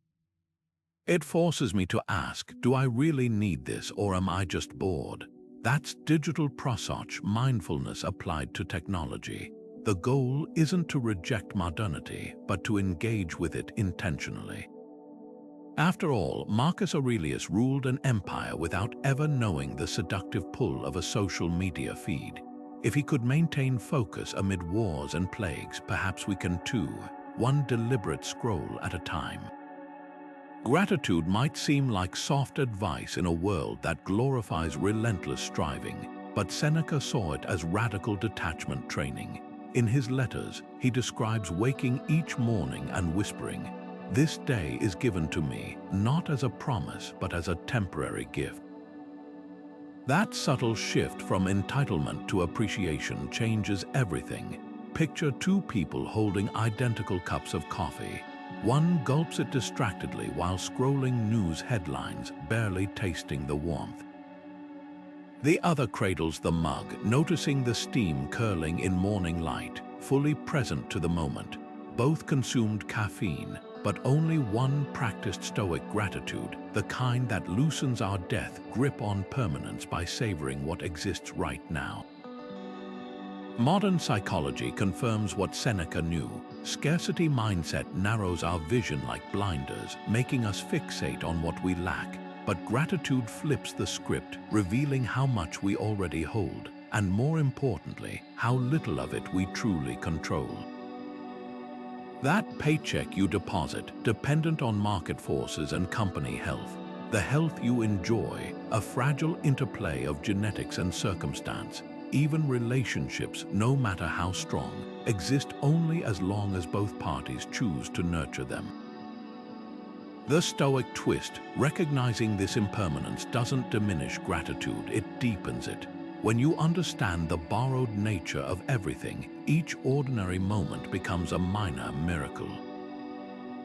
It forces me to ask, do I really need this or am I just bored? That's digital prosoph, mindfulness applied to technology. The goal isn't to reject modernity, but to engage with it intentionally. After all, Marcus Aurelius ruled an empire without ever knowing the seductive pull of a social media feed. If he could maintain focus amid wars and plagues, perhaps we can too, one deliberate scroll at a time. Gratitude might seem like soft advice in a world that glorifies relentless striving, but Seneca saw it as radical detachment training. In his letters, he describes waking each morning and whispering, "This day is given to me, not as a promise, but as a temporary gift." That subtle shift from entitlement to appreciation changes everything. Picture two people holding identical cups of coffee. One gulps it distractedly while scrolling news headlines, barely tasting the warmth. The other cradles the mug, noticing the steam curling in morning light, fully present to the moment. Both consumed caffeine, but only one practiced Stoic gratitude, the kind that loosens our death grip on permanence by savoring what exists right now. Modern psychology confirms what Seneca knew. Scarcity mindset narrows our vision like blinders, making us fixate on what we lack. But gratitude flips the script, revealing how much we already hold, and more importantly, how little of it we truly control. That paycheck you deposit, dependent on market forces and company health, the health you enjoy, a fragile interplay of genetics and circumstance. Even relationships, no matter how strong, exist only as long as both parties choose to nurture them. The Stoic twist, recognizing this impermanence, doesn't diminish gratitude, it deepens it. When you understand the borrowed nature of everything, each ordinary moment becomes a minor miracle.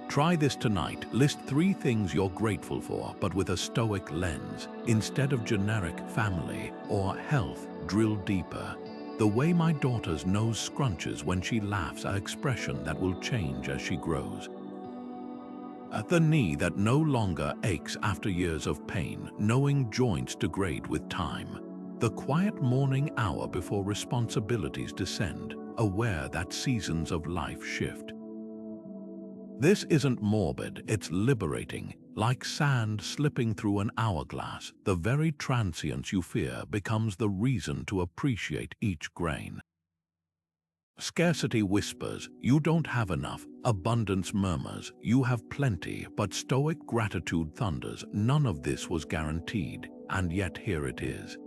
Try this tonight. List 3 things you're grateful for, but with a Stoic lens. Instead of generic family or health, drill deeper. The way my daughter's nose scrunches when she laughs, an expression that will change as she grows. The knee that no longer aches after years of pain, knowing joints degrade with time. The quiet morning hour before responsibilities descend, aware that seasons of life shift. This isn't morbid, it's liberating. Like sand slipping through an hourglass, the very transience you fear becomes the reason to appreciate each grain. Scarcity whispers, you don't have enough. Abundance murmurs, you have plenty. But Stoic gratitude thunders, none of this was guaranteed, and yet here it is.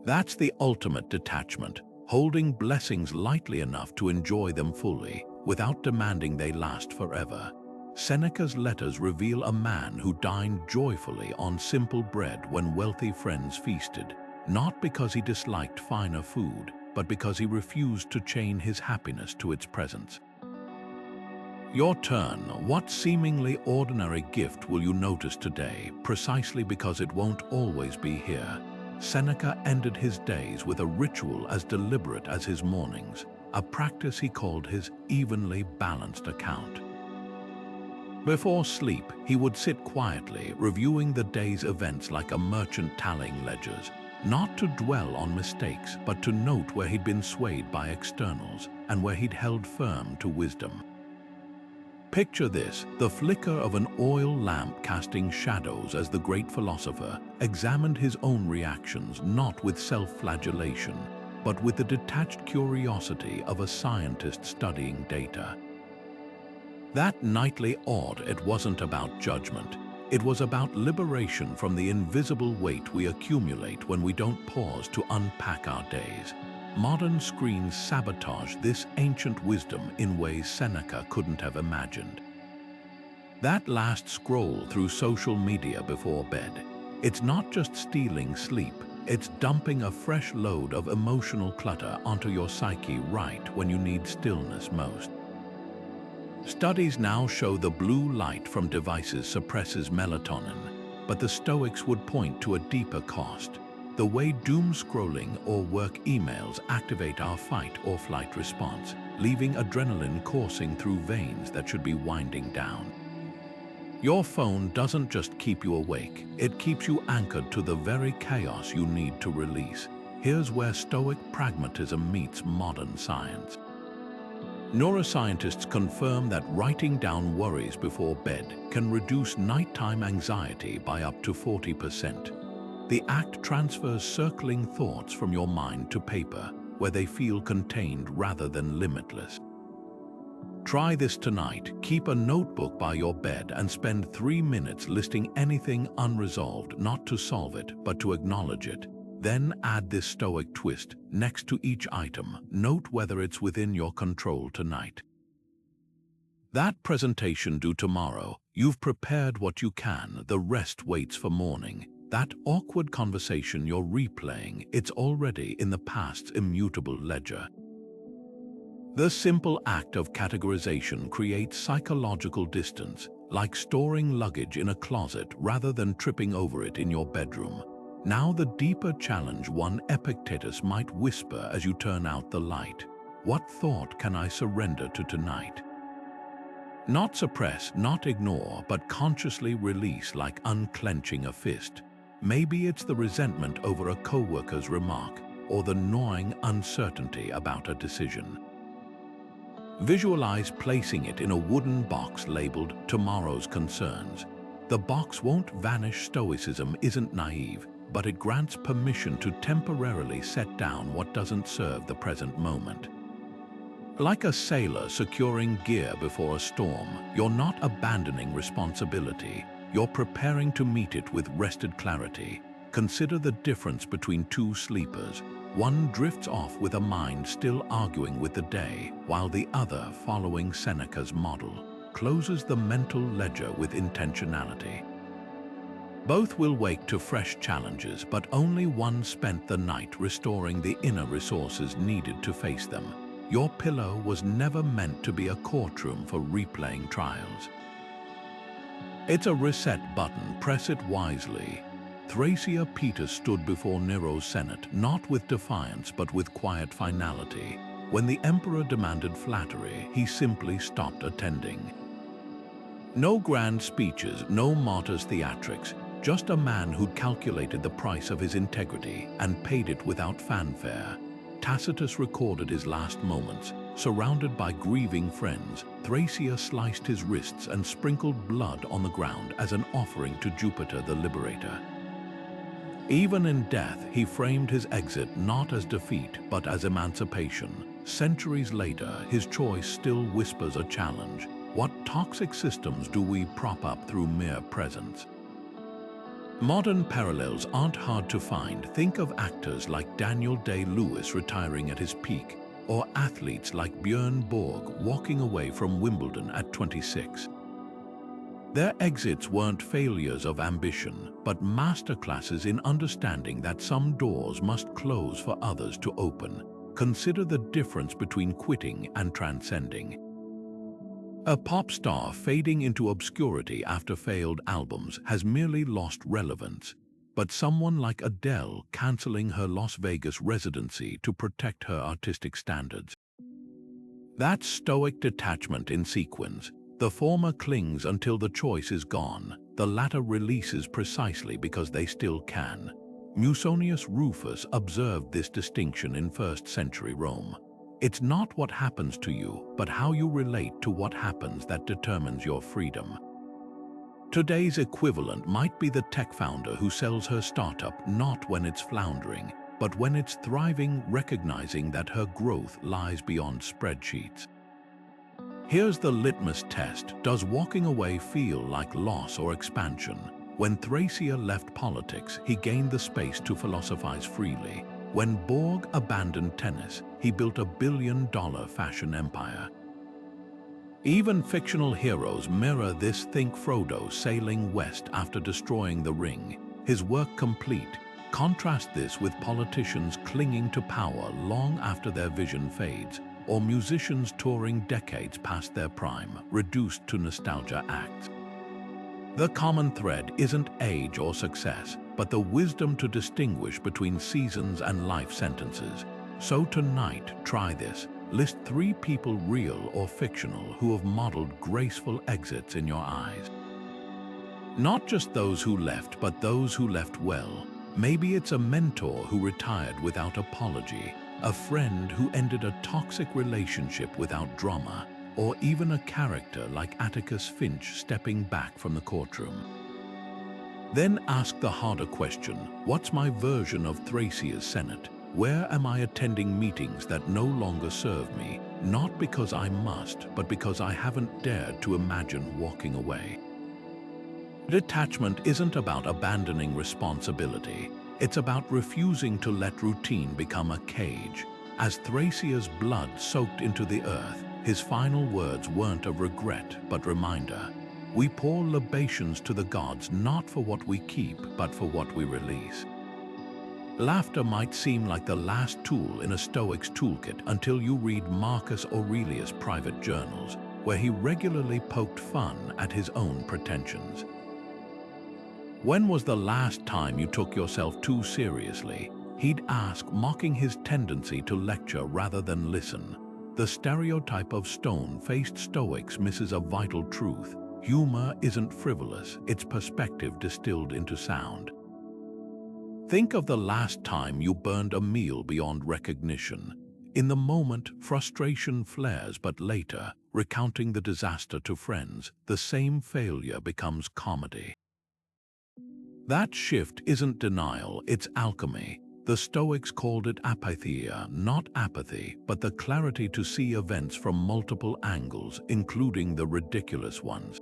That's the ultimate detachment, holding blessings lightly enough to enjoy them fully, without demanding they last forever. Seneca's letters reveal a man who dined joyfully on simple bread when wealthy friends feasted, not because he disliked finer food, but because he refused to chain his happiness to its presence. Your turn. What seemingly ordinary gift will you notice today, precisely because it won't always be here? Seneca ended his days with a ritual as deliberate as his mornings, a practice he called his evenly balanced account. Before sleep, he would sit quietly, reviewing the day's events like a merchant tallying ledgers, not to dwell on mistakes, but to note where he'd been swayed by externals and where he'd held firm to wisdom. Picture this, the flicker of an oil lamp casting shadows as the great philosopher examined his own reactions not with self-flagellation, but with the detached curiosity of a scientist studying data. That nightly audit wasn't about judgment. It was about liberation from the invisible weight we accumulate when we don't pause to unpack our days. Modern screens sabotage this ancient wisdom in ways Seneca couldn't have imagined. That last scroll through social media before bed, it's not just stealing sleep, it's dumping a fresh load of emotional clutter onto your psyche right when you need stillness most. Studies now show the blue light from devices suppresses melatonin, but the Stoics would point to a deeper cost: the way doom scrolling or work emails activate our fight or flight response, leaving adrenaline coursing through veins that should be winding down. Your phone doesn't just keep you awake, it keeps you anchored to the very chaos you need to release. Here's where Stoic pragmatism meets modern science. Neuroscientists confirm that writing down worries before bed can reduce nighttime anxiety by up to 40%. The act transfers circling thoughts from your mind to paper, where they feel contained rather than limitless. Try this tonight. Keep a notebook by your bed and spend 3 minutes listing anything unresolved, not to solve it, but to acknowledge it. Then add this Stoic twist next to each item. Note whether it's within your control tonight. That presentation due tomorrow, you've prepared what you can, the rest waits for morning. That awkward conversation you're replaying, it's already in the past's immutable ledger. The simple act of categorization creates psychological distance, like storing luggage in a closet rather than tripping over it in your bedroom. Now the deeper challenge one Epictetus might whisper as you turn out the light. What thought can I surrender to tonight? Not suppress, not ignore, but consciously release, like unclenching a fist. Maybe it's the resentment over a coworker's remark, or the gnawing uncertainty about a decision. Visualize placing it in a wooden box labeled "Tomorrow's Concerns." The box won't vanish. Stoicism isn't naive, but it grants permission to temporarily set down what doesn't serve the present moment. Like a sailor securing gear before a storm, you're not abandoning responsibility, you're preparing to meet it with rested clarity. Consider the difference between two sleepers. One drifts off with a mind still arguing with the day, while the other, following Seneca's model, closes the mental ledger with intentionality. Both will wake to fresh challenges, but only one spent the night restoring the inner resources needed to face them. Your pillow was never meant to be a courtroom for replaying trials. It's a reset button, press it wisely. Thracia Peter stood before Nero's Senate, not with defiance but with quiet finality. When the emperor demanded flattery, he simply stopped attending. No grand speeches, no martyr's theatrics, just a man who'd calculated the price of his integrity and paid it without fanfare. Tacitus recorded his last moments. Surrounded by grieving friends, Thracia sliced his wrists and sprinkled blood on the ground as an offering to Jupiter the Liberator. Even in death, he framed his exit not as defeat, but as emancipation. Centuries later, his choice still whispers a challenge. What toxic systems do we prop up through mere presence? Modern parallels aren't hard to find. Think of actors like Daniel Day-Lewis retiring at his peak, or athletes like Björn Borg walking away from Wimbledon at 26. Their exits weren't failures of ambition, but masterclasses in understanding that some doors must close for others to open. Consider the difference between quitting and transcending. A pop star fading into obscurity after failed albums has merely lost relevance, but someone like Adele canceling her Las Vegas residency to protect her artistic standards. That's Stoic detachment in sequence. The former clings until the choice is gone. The latter releases precisely because they still can. Musonius Rufus observed this distinction in 1st century Rome. It's not what happens to you, but how you relate to what happens that determines your freedom. Today's equivalent might be the tech founder who sells her startup not when it's floundering, but when it's thriving, recognizing that her growth lies beyond spreadsheets. Here's the litmus test. Does walking away feel like loss or expansion? When Thracia left politics, he gained the space to philosophize freely. When Borg abandoned tennis, he built a billion-dollar fashion empire. Even fictional heroes mirror this. Think Frodo sailing west after destroying the ring, his work complete. Contrast this with politicians clinging to power long after their vision fades, or musicians touring decades past their prime, reduced to nostalgia acts. The common thread isn't age or success, but the wisdom to distinguish between seasons and life sentences. So tonight, try this. List 3 people, real or fictional, who have modeled graceful exits in your eyes. Not just those who left, but those who left well. Maybe it's a mentor who retired without apology, a friend who ended a toxic relationship without drama, or even a character like Atticus Finch stepping back from the courtroom. Then ask the harder question: what's my version of Thracia's Senate? Where am I attending meetings that no longer serve me, not because I must, but because I haven't dared to imagine walking away? Detachment isn't about abandoning responsibility. It's about refusing to let routine become a cage. As Thracia's blood soaked into the earth, his final words weren't of regret, but reminder. We pour libations to the gods not for what we keep, but for what we release. Laughter might seem like the last tool in a Stoic's toolkit until you read Marcus Aurelius' private journals, where he regularly poked fun at his own pretensions. When was the last time you took yourself too seriously? He'd ask, mocking his tendency to lecture rather than listen. The stereotype of stone-faced Stoics misses a vital truth. Humor isn't frivolous, it's perspective distilled into sound. Think of the last time you burned a meal beyond recognition. In the moment, frustration flares, but later, recounting the disaster to friends, the same failure becomes comedy. That shift isn't denial, it's alchemy. The Stoics called it apatheia, not apathy, but the clarity to see events from multiple angles, including the ridiculous ones.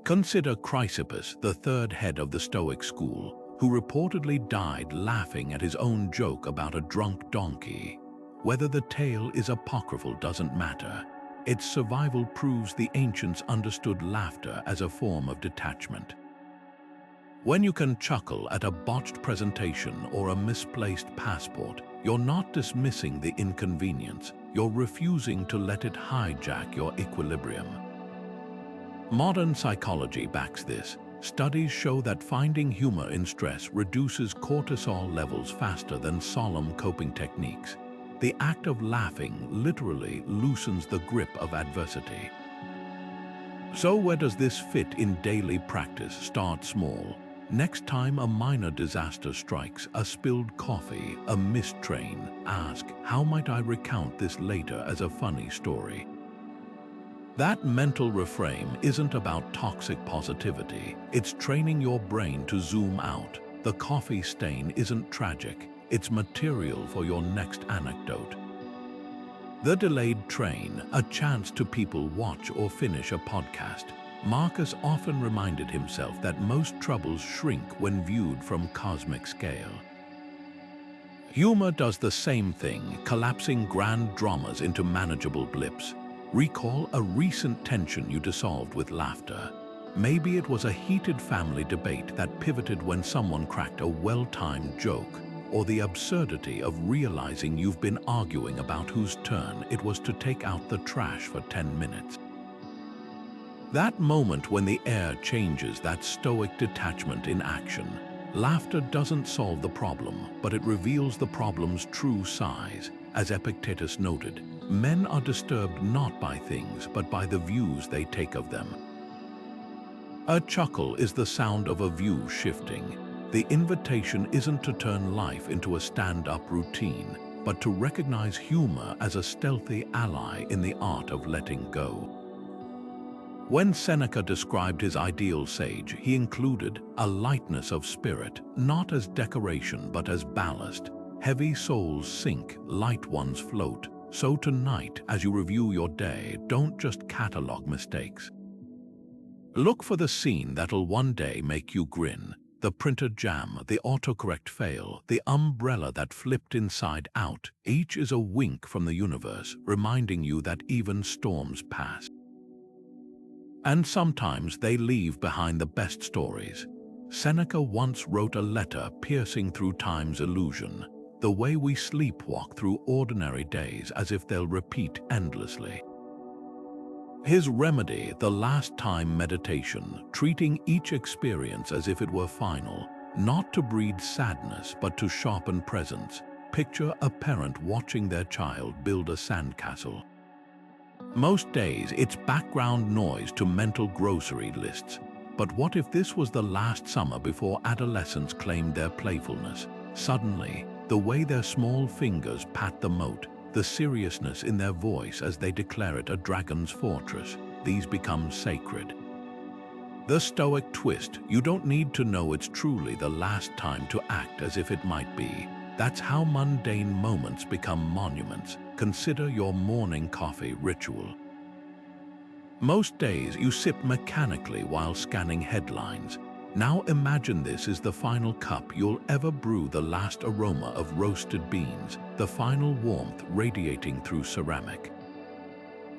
Consider Chrysippus, the third head of the Stoic school, who reportedly died laughing at his own joke about a drunk donkey. Whether the tale is apocryphal doesn't matter. Its survival proves the ancients understood laughter as a form of detachment. When you can chuckle at a botched presentation or a misplaced passport, you're not dismissing the inconvenience, you're refusing to let it hijack your equilibrium. Modern psychology backs this. Studies show that finding humor in stress reduces cortisol levels faster than solemn coping techniques. The act of laughing literally loosens the grip of adversity. So where does this fit in daily practice? Start small. Next time a minor disaster strikes, a spilled coffee, a missed train, ask, how might I recount this later as a funny story? That mental reframe isn't about toxic positivity. It's training your brain to zoom out. The coffee stain isn't tragic. It's material for your next anecdote. The delayed train, a chance to people watch or finish a podcast. Marcus often reminded himself that most troubles shrink when viewed from cosmic scale. Humor does the same thing, collapsing grand dramas into manageable blips. Recall a recent tension you dissolved with laughter. Maybe it was a heated family debate that pivoted when someone cracked a well-timed joke, or the absurdity of realizing you've been arguing about whose turn it was to take out the trash for 10 minutes. That moment when the air changes, that Stoic detachment in action. Laughter doesn't solve the problem, but it reveals the problem's true size. As Epictetus noted, men are disturbed not by things, but by the views they take of them. A chuckle is the sound of a view shifting. The invitation isn't to turn life into a stand-up routine, but to recognize humor as a stealthy ally in the art of letting go. When Seneca described his ideal sage, he included a lightness of spirit, not as decoration but as ballast. Heavy souls sink, light ones float. So tonight, as you review your day, don't just catalog mistakes. Look for the scene that'll one day make you grin. The printer jam, the autocorrect fail, the umbrella that flipped inside out. Each is a wink from the universe, reminding you that even storms pass. And sometimes they leave behind the best stories. Seneca once wrote a letter piercing through time's illusion, the way we sleepwalk through ordinary days as if they'll repeat endlessly. His remedy, the last time meditation, treating each experience as if it were final, not to breed sadness but to sharpen presence. Picture a parent watching their child build a sandcastle. Most days, it's background noise to mental grocery lists. But what if this was the last summer before adolescents claimed their playfulness? Suddenly, the way their small fingers pat the moat, the seriousness in their voice as they declare it a dragon's fortress, these become sacred. The Stoic twist: you don't need to know it's truly the last time to act as if it might be. That's how mundane moments become monuments. Consider your morning coffee ritual. Most days you sip mechanically while scanning headlines. Now imagine this is the final cup you'll ever brew, the last aroma of roasted beans, the final warmth radiating through ceramic.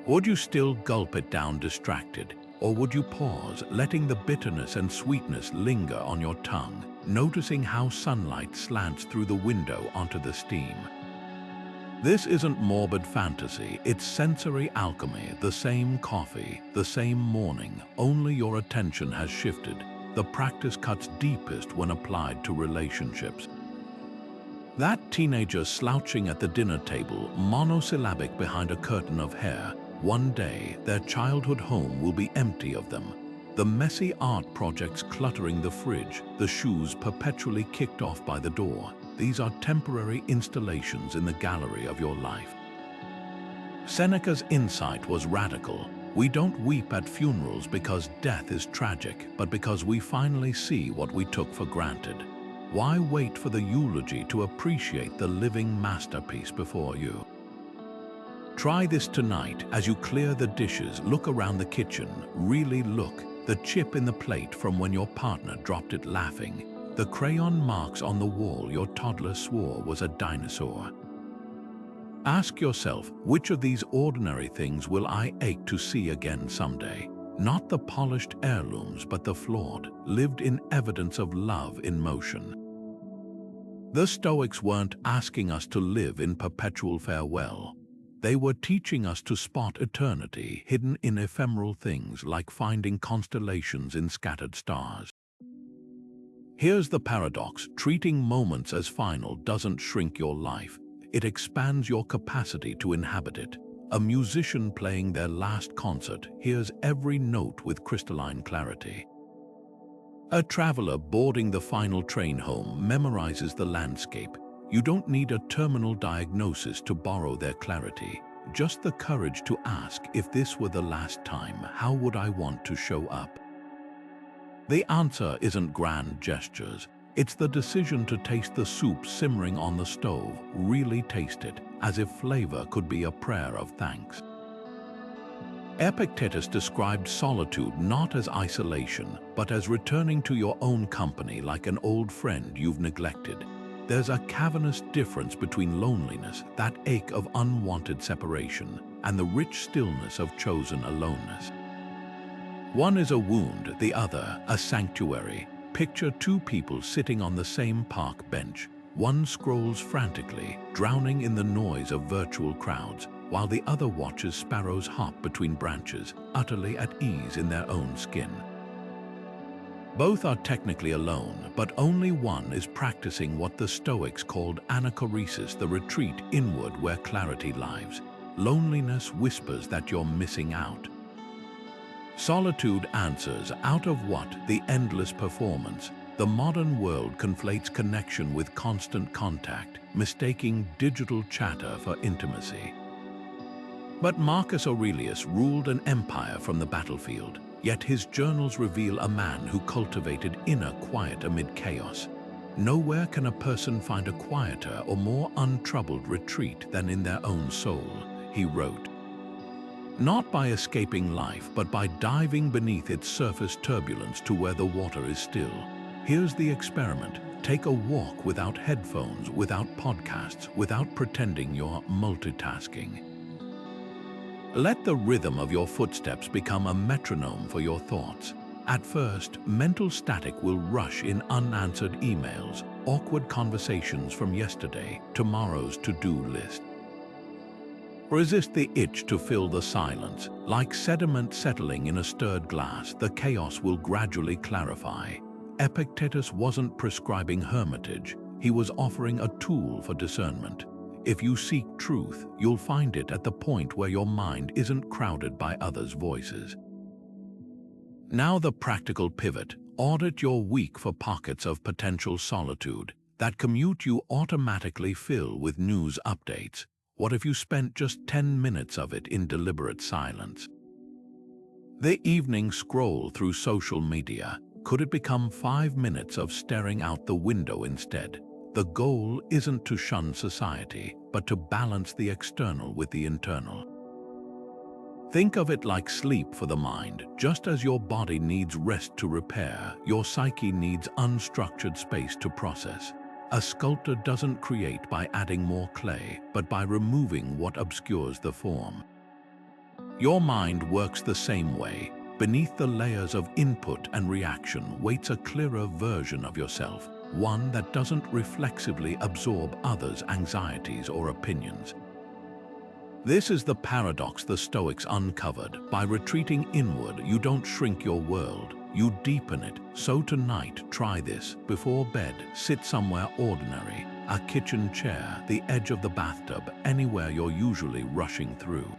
Would you still gulp it down distracted, or would you pause, letting the bitterness and sweetness linger on your tongue, noticing how sunlight slants through the window onto the steam? This isn't morbid fantasy, it's sensory alchemy. The same coffee, the same morning, only your attention has shifted. The practice cuts deepest when applied to relationships. That teenager slouching at the dinner table, monosyllabic behind a curtain of hair, one day their childhood home will be empty of them. The messy art projects cluttering the fridge, the shoes perpetually kicked off by the door. These are temporary installations in the gallery of your life. Seneca's insight was radical. We don't weep at funerals because death is tragic, but because we finally see what we took for granted. Why wait for the eulogy to appreciate the living masterpiece before you? Try this tonight as you clear the dishes. Look around the kitchen. Really look. The chip in the plate from when your partner dropped it laughing. The crayon marks on the wall your toddler swore was a dinosaur. Ask yourself, which of these ordinary things will I ache to see again someday? Not the polished heirlooms, but the flawed, lived-in evidence of love in motion. The Stoics weren't asking us to live in perpetual farewell. They were teaching us to spot eternity hidden in ephemeral things, like finding constellations in scattered stars. Here's the paradox: treating moments as final doesn't shrink your life. It expands your capacity to inhabit it. A musician playing their last concert hears every note with crystalline clarity. A traveler boarding the final train home memorizes the landscape. You don't need a terminal diagnosis to borrow their clarity. Just the courage to ask, if this were the last time, how would I want to show up? The answer isn't grand gestures. It's the decision to taste the soup simmering on the stove, really taste it, as if flavor could be a prayer of thanks. Epictetus described solitude not as isolation, but as returning to your own company like an old friend you've neglected. There's a cavernous difference between loneliness, that ache of unwanted separation, and the rich stillness of chosen aloneness. One is a wound, the other a sanctuary. Picture two people sitting on the same park bench. One scrolls frantically, drowning in the noise of virtual crowds, while the other watches sparrows hop between branches, utterly at ease in their own skin. Both are technically alone, but only one is practicing what the Stoics called anachoresis, the retreat inward where clarity lives. Loneliness whispers that you're missing out. Solitude answers, out of what? The endless performance. The modern world conflates connection with constant contact, mistaking digital chatter for intimacy. But Marcus Aurelius ruled an empire from the battlefield, yet his journals reveal a man who cultivated inner quiet amid chaos. Nowhere can a person find a quieter or more untroubled retreat than in their own soul, he wrote. Not by escaping life, but by diving beneath its surface turbulence to where the water is still. Here's the experiment. Take a walk without headphones, without podcasts, without pretending you're multitasking. Let the rhythm of your footsteps become a metronome for your thoughts. At first, mental static will rush in unanswered emails, awkward conversations from yesterday, tomorrow's to-do list. Resist the itch to fill the silence. Like sediment settling in a stirred glass, the chaos will gradually clarify. Epictetus wasn't prescribing hermitage, he was offering a tool for discernment. If you seek truth, you'll find it at the point where your mind isn't crowded by others' voices. Now the practical pivot. Audit your week for pockets of potential solitude. That commute you automatically fill with news updates. What if you spent just 10 minutes of it in deliberate silence? The evening scroll through social media. Could it become 5 minutes of staring out the window instead? The goal isn't to shun society, but to balance the external with the internal. Think of it like sleep for the mind. Just as your body needs rest to repair, your psyche needs unstructured space to process. A sculptor doesn't create by adding more clay, but by removing what obscures the form. Your mind works the same way. Beneath the layers of input and reaction waits a clearer version of yourself, one that doesn't reflexively absorb others' anxieties or opinions. This is the paradox the Stoics uncovered. By retreating inward, you don't shrink your world, you deepen it. So tonight, try this. Before bed, sit somewhere ordinary, a kitchen chair, the edge of the bathtub, anywhere you're usually rushing through.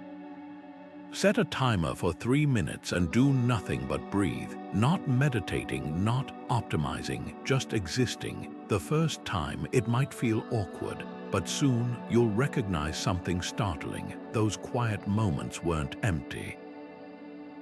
Set a timer for 3 minutes and do nothing but breathe. Not meditating, not optimizing, just existing. The first time, it might feel awkward, but soon you'll recognize something startling. Those quiet moments weren't empty.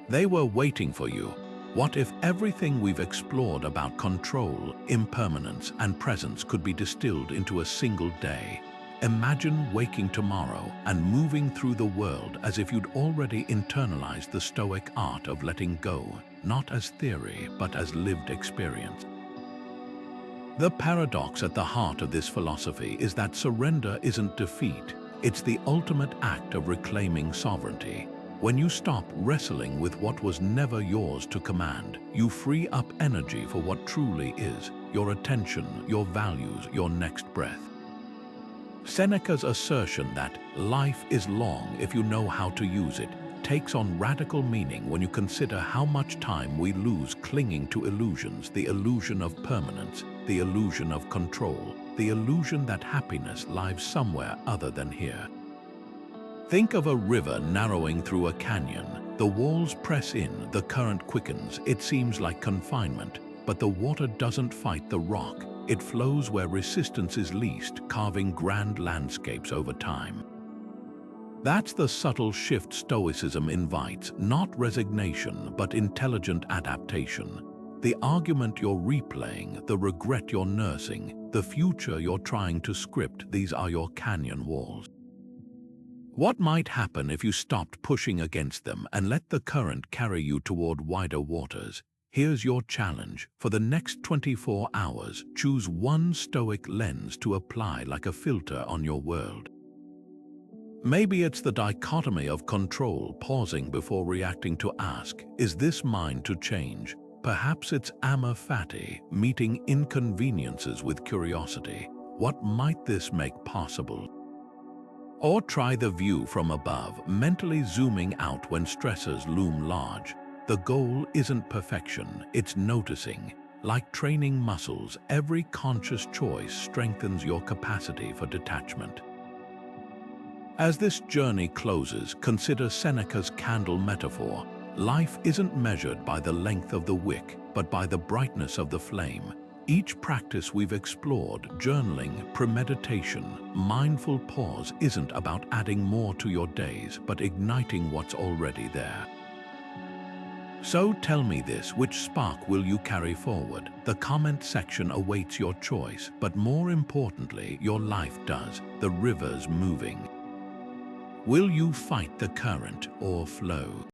They were waiting for you. What if everything we've explored about control, impermanence, and presence could be distilled into a single day? Imagine waking tomorrow and moving through the world as if you'd already internalized the Stoic art of letting go, not as theory, but as lived experience. The paradox at the heart of this philosophy is that surrender isn't defeat, it's the ultimate act of reclaiming sovereignty. When you stop wrestling with what was never yours to command, you free up energy for what truly is, your attention, your values, your next breath. Seneca's assertion that life is long if you know how to use it takes on radical meaning when you consider how much time we lose clinging to illusions, the illusion of permanence, the illusion of control, the illusion that happiness lies somewhere other than here. Think of a river narrowing through a canyon. The walls press in, the current quickens, it seems like confinement, but the water doesn't fight the rock. It flows where resistance is least, carving grand landscapes over time. That's the subtle shift Stoicism invites, not resignation, but intelligent adaptation. The argument you're replaying, the regret you're nursing, the future you're trying to script, these are your canyon walls. What might happen if you stopped pushing against them and let the current carry you toward wider waters? Here's your challenge. For the next 24 hours, choose one Stoic lens to apply like a filter on your world. Maybe it's the dichotomy of control, pausing before reacting to ask, is this mine to change? Perhaps it's Amor Fati, meeting inconveniences with curiosity. What might this make possible? Or try the view from above, mentally zooming out when stressors loom large. The goal isn't perfection, it's noticing. Like training muscles, every conscious choice strengthens your capacity for detachment. As this journey closes, consider Seneca's candle metaphor. Life isn't measured by the length of the wick, but by the brightness of the flame. Each practice we've explored, journaling, premeditation, mindful pause, isn't about adding more to your days, but igniting what's already there. So tell me this, which spark will you carry forward? The comment section awaits your choice, but more importantly, your life does. The river's moving. Will you fight the current or flow?